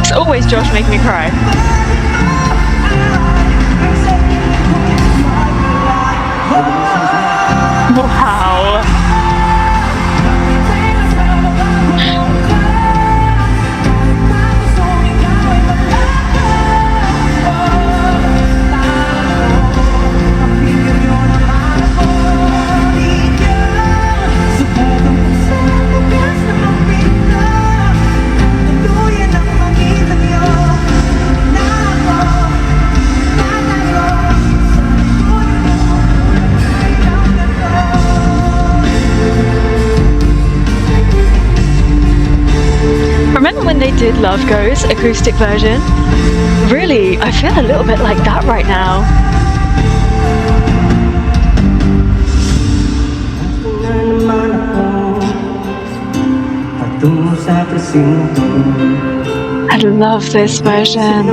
It's always Josh making me cry. Wow. Remember when they did Love Goes acoustic version? Really, I feel a little bit like that right now. I love this version.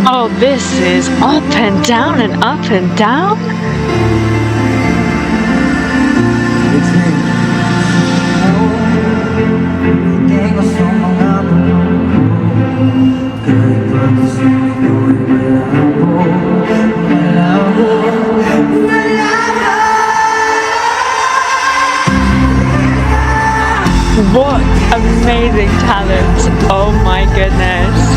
Oh, this is up and down and up and down. What amazing talent. Oh my goodness.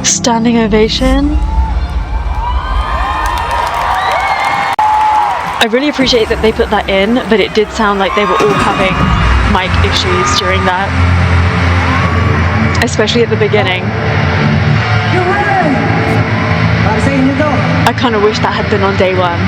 Standing ovation. I really appreciate that they put that in, but it did sound like they were all having mic issues during that, especially at the beginning. I kind of wish that had been on day one.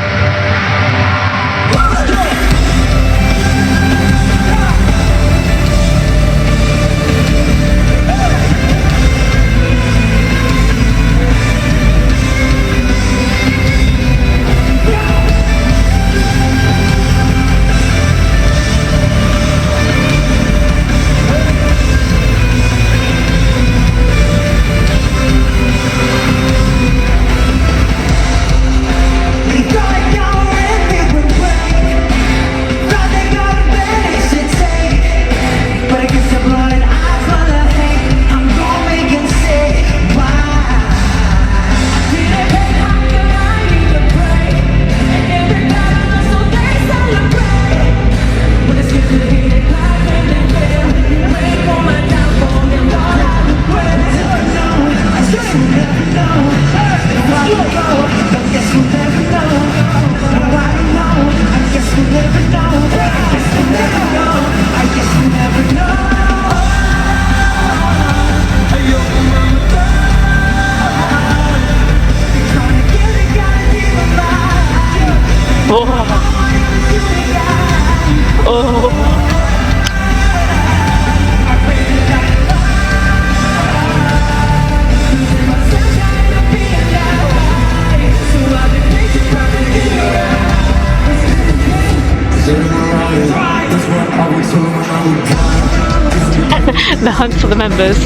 The hunt for the members.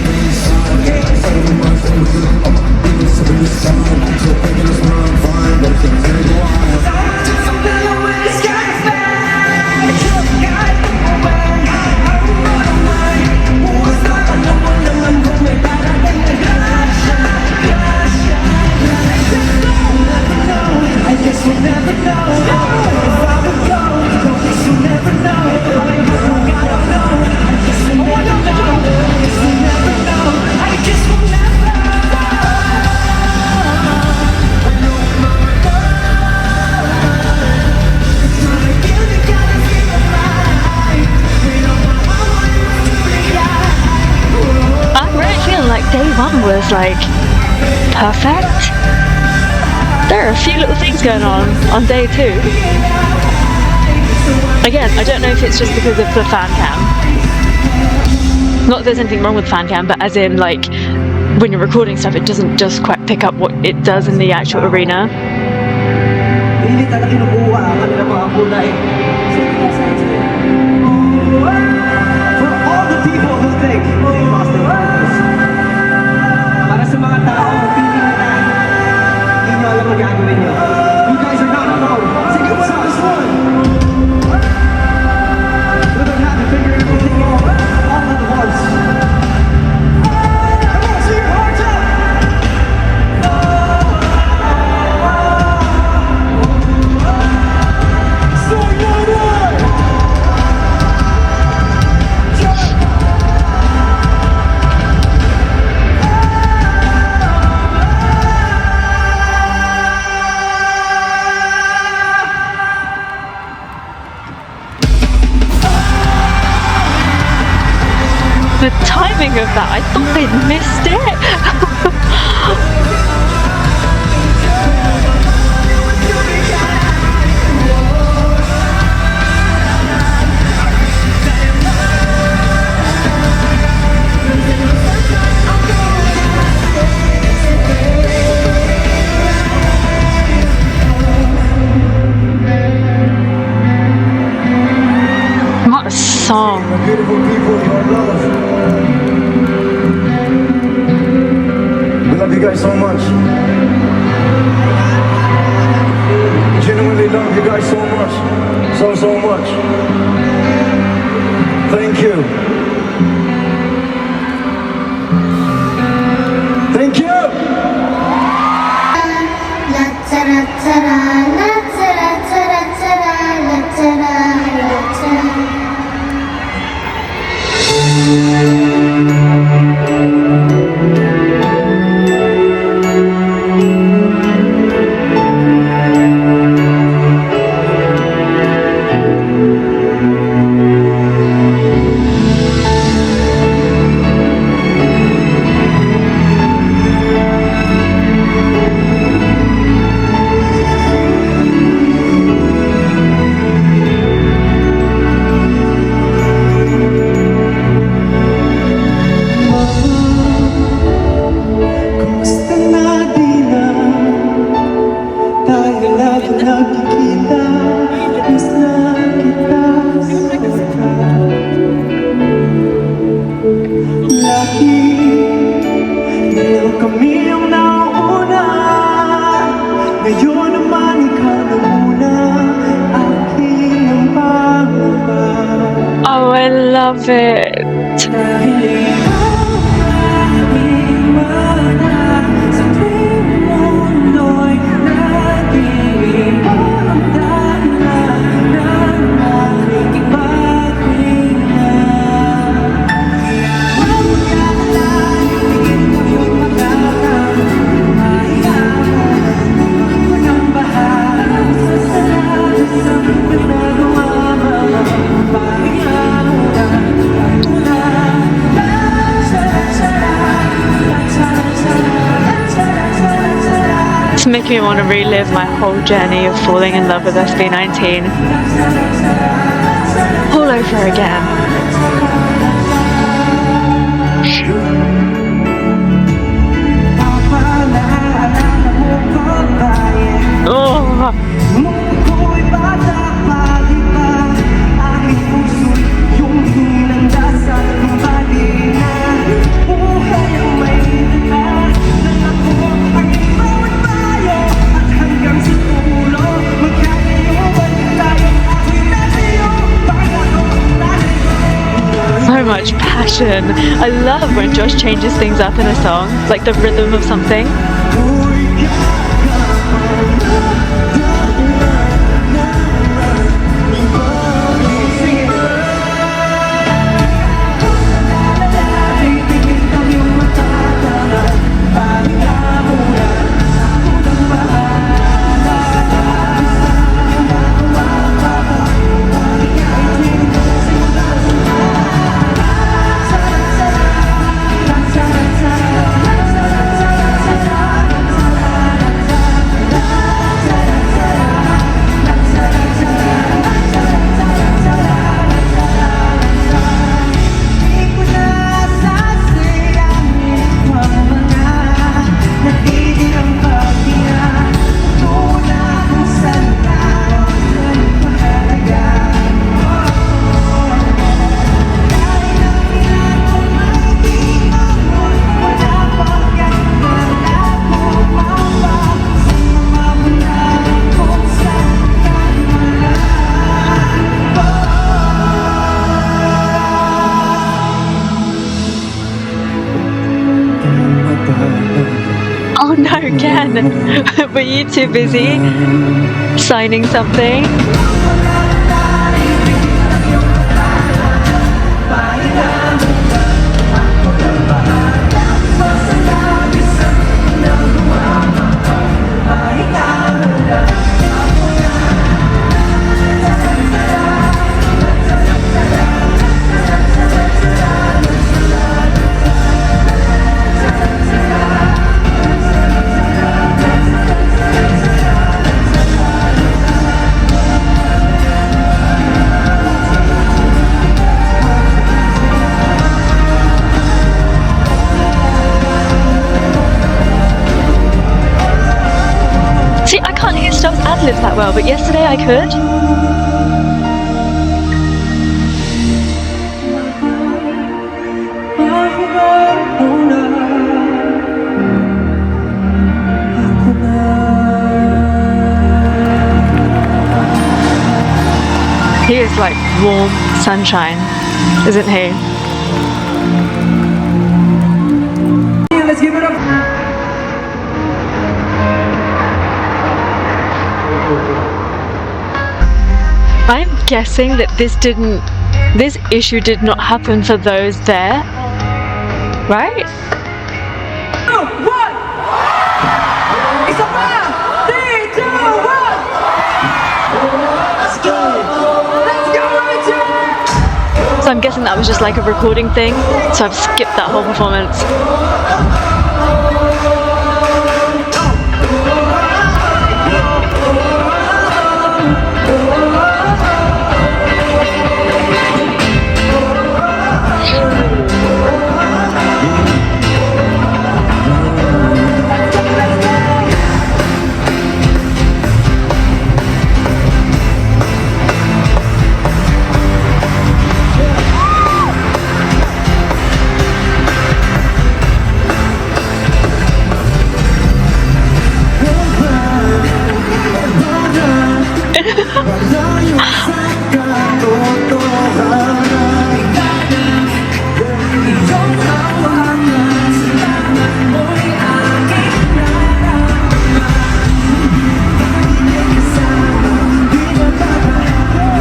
Day one was like perfect. There are a few little things going on day two. Again, I don't know if it's just because of the fan cam. Not that there's anything wrong with fan cam, but as in like when you're recording stuff, it doesn't just quite pick up what it does in the actual arena. For all the people who think they lost their purpose, para sa mga tao feeling nila hindi nyo alam ang gagawin nyo, you guys are not alone. Sing it with us, one. You don't have to figure everything out all at once. Come on, sing your hearts out. The timing of that, I thought they'd missed it. What a song. Beautiful people, your love. We love you guys so much. Genuinely love you guys so much. So much. Thank you. Thank you. Oh, I love it. It's making me want to relive my whole journey of falling in love with SB19 all over again. Oh. passion. I love when Josh changes things up in a song, like the rhythm of something. Oh no, Ken! Were you too busy signing something? See, I can't hear Stubbs' ad-libs that well, but yesterday I could. He is like warm sunshine, isn't he? Yeah, let's give it up. I'm guessing that this issue did not happen for those there, right? 2, 1. It's a wrap. 3, 2, 1. Let's go. Let's go, Richard. So I'm guessing that was just like a recording thing, so I've skipped that whole performance.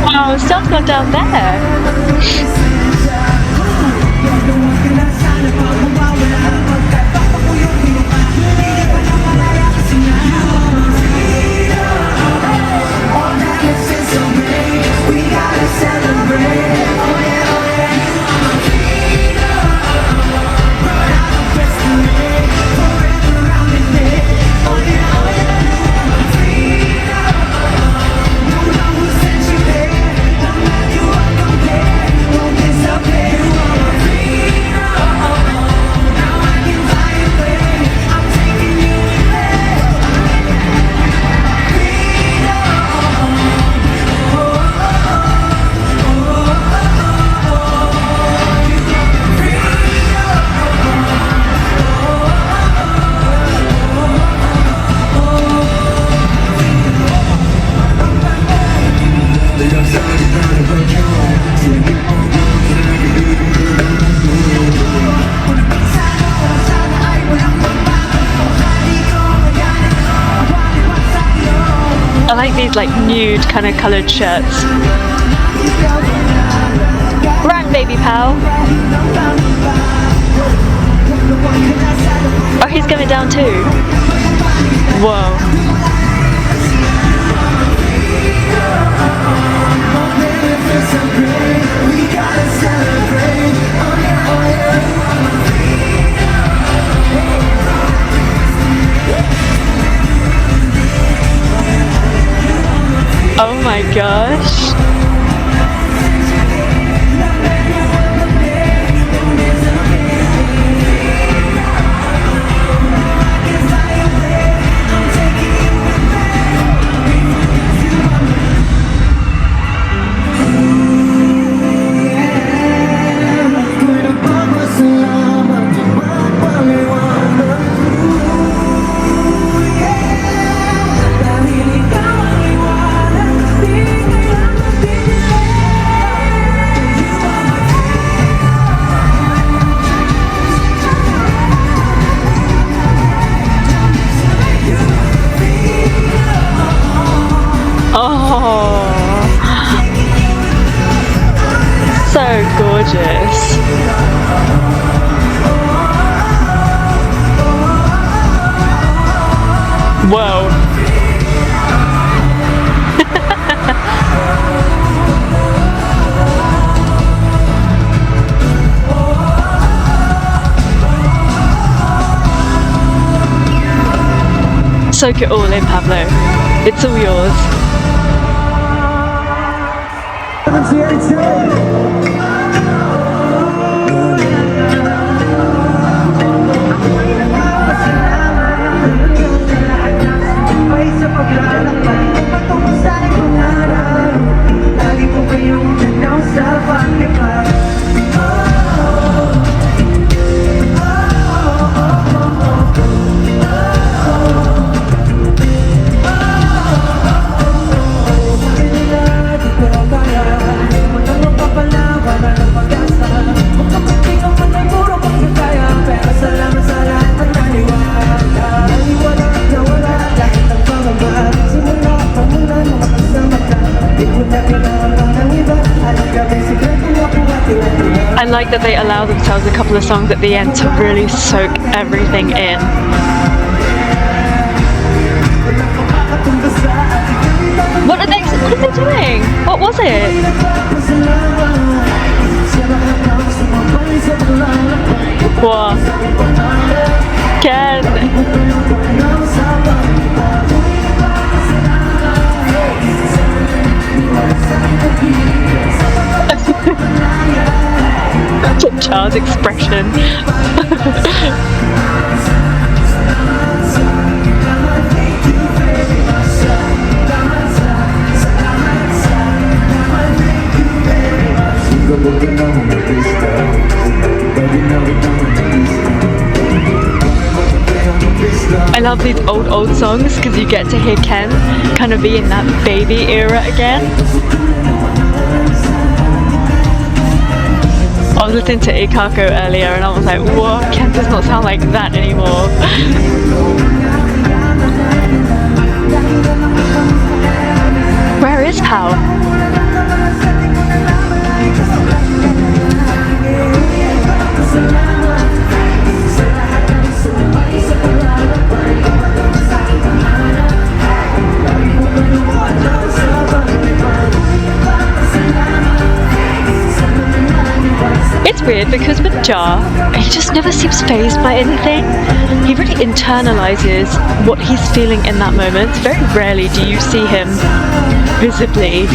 Wow, stuff's gone down there. This wearing these like nude kind of coloured shirts. Rang, baby pal. Oh, he's going down too. Whoa. Oh my gosh. So gorgeous. Whoa. Soak it all in, Pablo. It's all yours. I like that they allow themselves a couple of songs at the end to really soak everything in. What are they doing? What was it? What? Ken! Char's expression. I love these old songs because you get to hear Ken kind of be in that baby era again. I was listening to Ikako earlier and I was like, whoa, Ken does not sound like that anymore. Where is Pal? It's weird because with Ja, he just never seems fazed by anything. He really internalizes what he's feeling in that moment. Very rarely do you see him visibly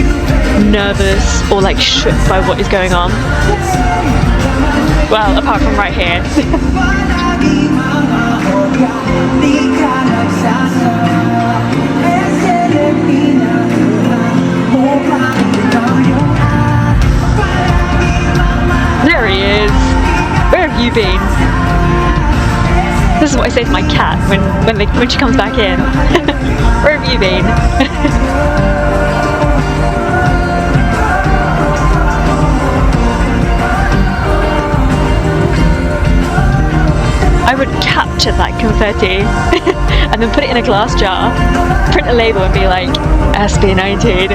nervous or like shook by what is going on. Well, apart from right here. There he is. Where have you been? This is what I say to my cat when she comes back in. Where have you been? I would capture that confetti and then put it in a glass jar, print a label and be like, SB19.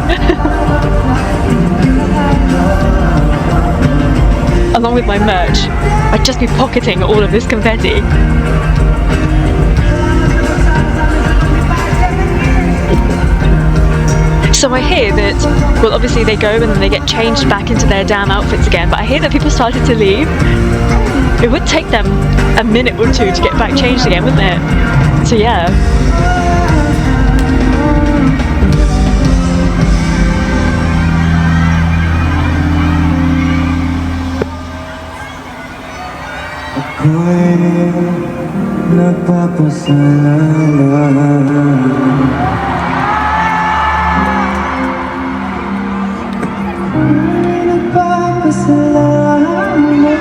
Along with my merch, I'd just be pocketing all of this confetti. So I hear that, well, obviously they go and then they get changed back into their damn outfits again, but I hear that people started to leave. It would take them a minute or two to get back changed again, wouldn't it? So yeah.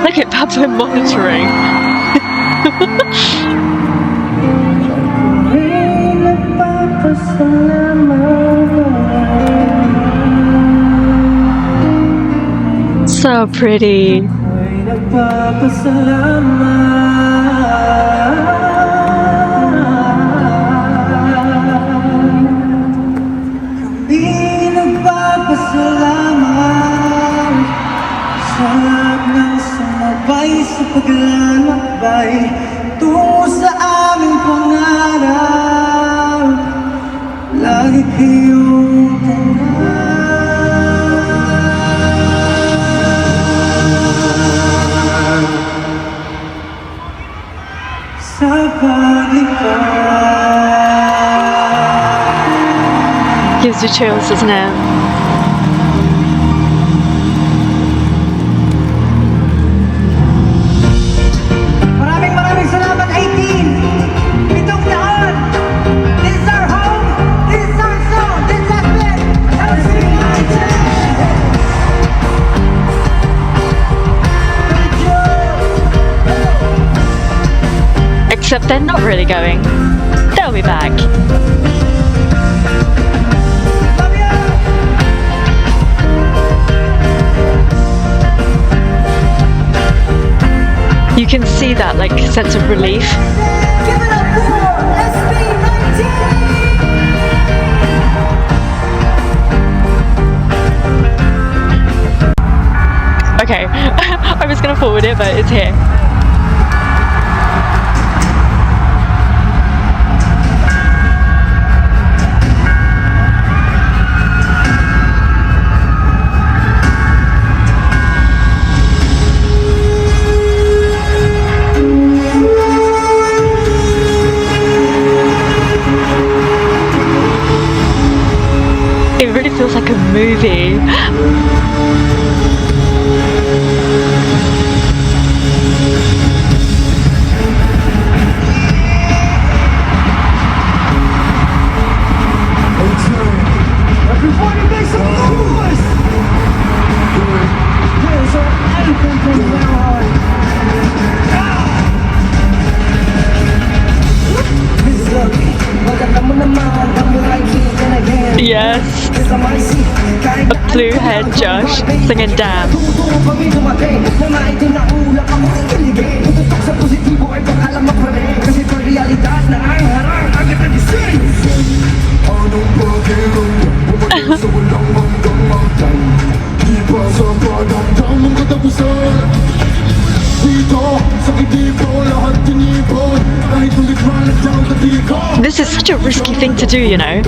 Look at Pablo monitoring. So pretty. Sa paglalakbay tungo sa aming pangarap, lagi kayong tandaan sa paglipat. Gives you chills, doesn't it? Except they're not really going. They'll be back. You can see that like sense of relief. Give it up for SB19! Okay, I was gonna forward it, but it's here. It really feels like a movie. Everybody make some noise! Hands up, anything from now on. Yes. A blue head Josh singing Damn. This is such a risky thing to do, you know.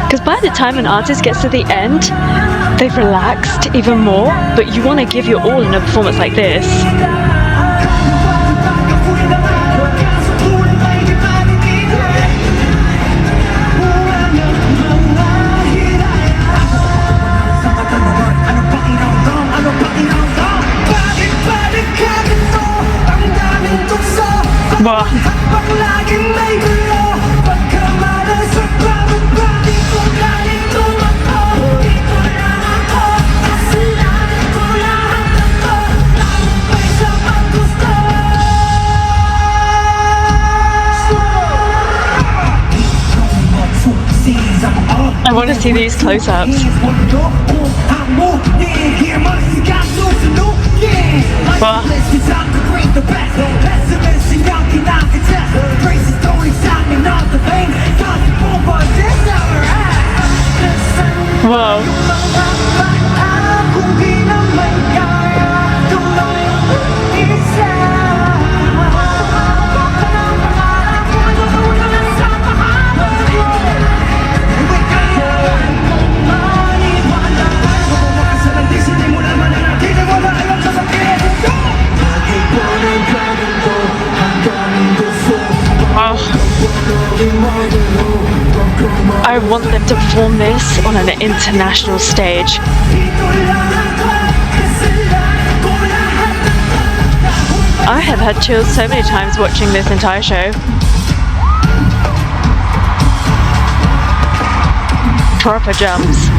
Because by the time an artist gets to the end, they've relaxed even more, but you want to give your all in a performance like this. Wow. I want to see these close-ups. Wow. international stage. I have had chills so many times watching this entire show. Proper jumps.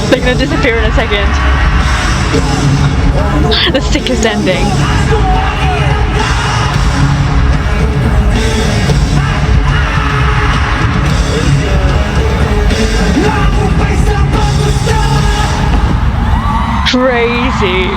They're gonna disappear in a second. The sickest ending. Crazy.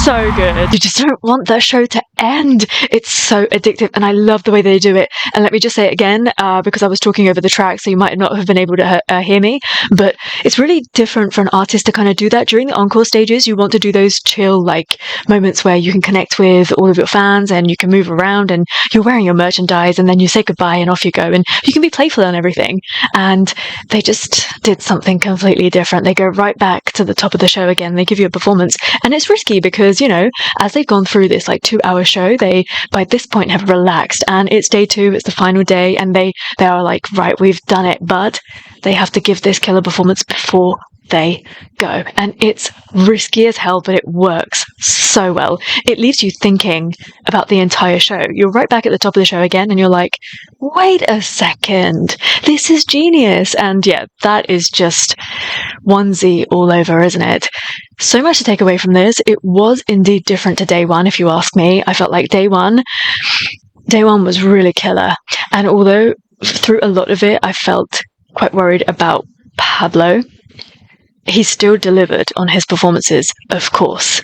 So good. You just don't want that show to end. It's so addictive, and I love the way they do it. And let me just say it again, because I was talking over the track, so you might not have been able to hear me, but it's really different for an artist to kind of do that. During the encore stages, you want to do those chill, like, moments where you can connect with all of your fans and you can move around and you're wearing your merchandise, and then you say goodbye and off you go, and you can be playful and everything. And they just did something completely different. They go right back to the top of the show again. They give you a performance, and it's risky because, you know, as they've gone through this like 2-hour show, they by this point have relaxed, and it's day 2, it's the final day, and they are like, right, we've done it, but they have to give this killer performance before they go. And it's risky as hell, but it works so well. It leaves you thinking about the entire show. You're right back at the top of the show again, and you're like, wait a second, this is genius. And yeah, that is just onesie all over, isn't it? So much to take away from this. It was indeed different to day 1, if you ask me. I felt like day one was really killer. And although through a lot of it, I felt quite worried about Pablo, he still delivered on his performances, of course.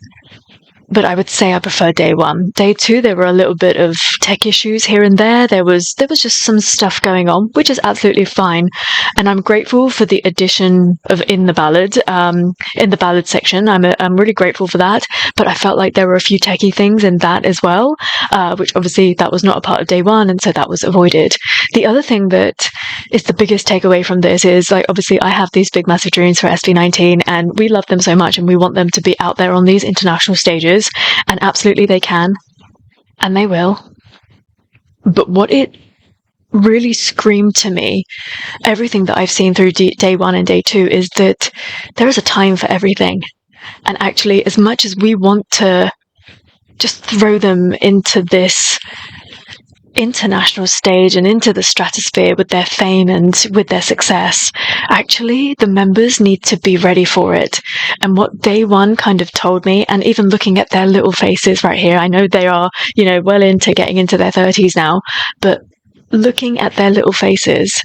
But I would say I prefer day 1. Day 2, there were a little bit of tech issues here and there. There was just some stuff going on, which is absolutely fine. And I'm grateful for the addition of in the ballad section. I'm really grateful for that. But I felt like there were a few techie things in that as well, which obviously that was not a part of day 1, and so that was avoided. The other thing that is the biggest takeaway from this is, like, obviously I have these big massive dreams for SB19, and we love them so much, and we want them to be out there on these international stages. And absolutely they can, and they will. But what it really screamed to me, everything that I've seen through day 1 and day 2, is that there is a time for everything. And actually, as much as we want to just throw them into this international stage and into the stratosphere with their fame and with their success, actually the members need to be ready for it. And what day 1 kind of told me, and even looking at their little faces right here, I know they are, you know, well into getting into their 30s now, but looking at their little faces,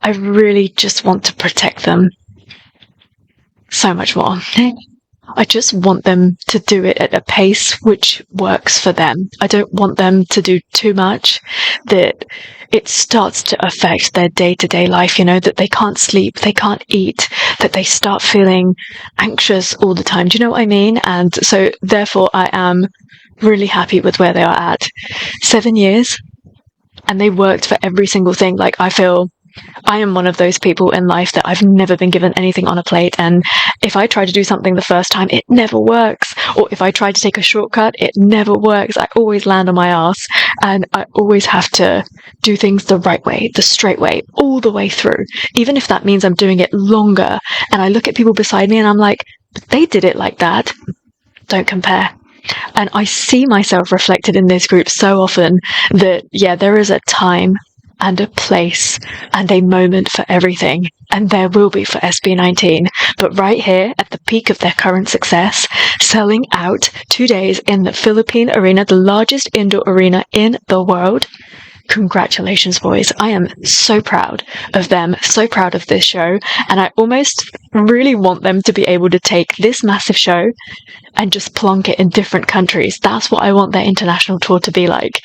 I really just want to protect them so much more. I just want them to do it at a pace which works for them. I don't want them to do too much that it starts to affect their day-to-day life, you know, that they can't sleep, they can't eat, that they start feeling anxious all the time. Do you know what I mean? And so therefore I am really happy with where they are at. 7 years, and they worked for every single thing. Like, I feel I am one of those people in life that I've never been given anything on a plate, and if I try to do something the first time, it never works. Or if I try to take a shortcut, it never works. I always land on my ass, and I always have to do things the right way, the straight way, all the way through, even if that means I'm doing it longer. And I look at people beside me and I'm like, but they did it like that. Don't compare. And I see myself reflected in this group so often that, yeah, there is a time and a place and a moment for everything, and there will be for SB19. But right here at the peak of their current success, selling out 2 days in the Philippine Arena, the largest indoor arena in the world. Congratulations, boys. I am so proud of them, so proud of this show, and I almost really want them to be able to take this massive show and just plonk it in different countries. That's what I want their international tour to be like.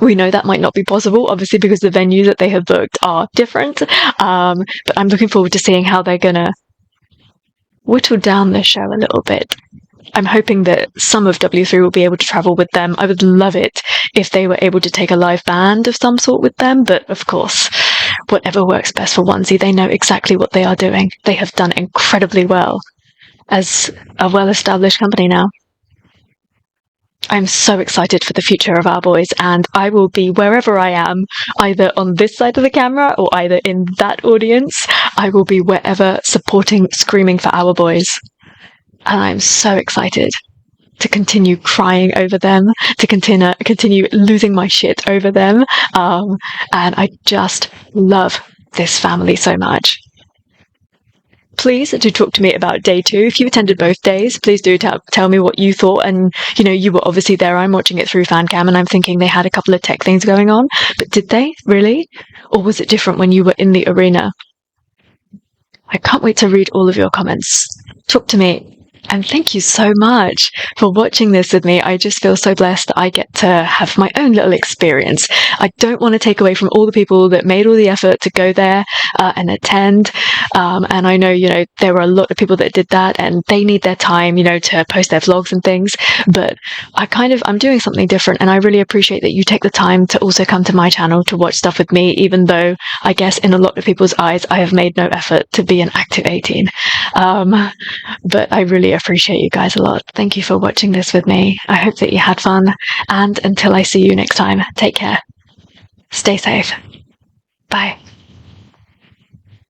We know that might not be possible, obviously, because the venues that they have booked are different, but I'm looking forward to seeing how they're gonna whittle down the show a little bit. I'm hoping that some of W3 will be able to travel with them. I would love it if they were able to take a live band of some sort with them, but of course, whatever works best for Onesie, they know exactly what they are doing. They have done incredibly well as a well-established company now. I'm so excited for the future of our boys, and I will be wherever I am, either on this side of the camera or either in that audience. I will be wherever, supporting, screaming for our boys. And I'm so excited to continue crying over them, to continue losing my shit over them. And I just love this family so much. Please do talk to me about day 2. If you attended both days, please do tell me what you thought. And, you know, you were obviously there. I'm watching it through FanCam, and I'm thinking they had a couple of tech things going on. But did they? Really? Or was it different when you were in the arena? I can't wait to read all of your comments. Talk to me. And thank you so much for watching this with me. I just feel so blessed that I get to have my own little experience. I don't want to take away from all the people that made all the effort to go there and attend. And I know, you know, there were a lot of people that did that, and they need their time, you know, to post their vlogs and things. But I'm doing something different, and I really appreciate that you take the time to also come to my channel to watch stuff with me, even though I guess in a lot of people's eyes, I have made no effort to be an active 18. But I really appreciate you guys a lot. Thank you for watching this with me. I hope that you had fun, and until I see you next time, take care. Stay safe. Bye.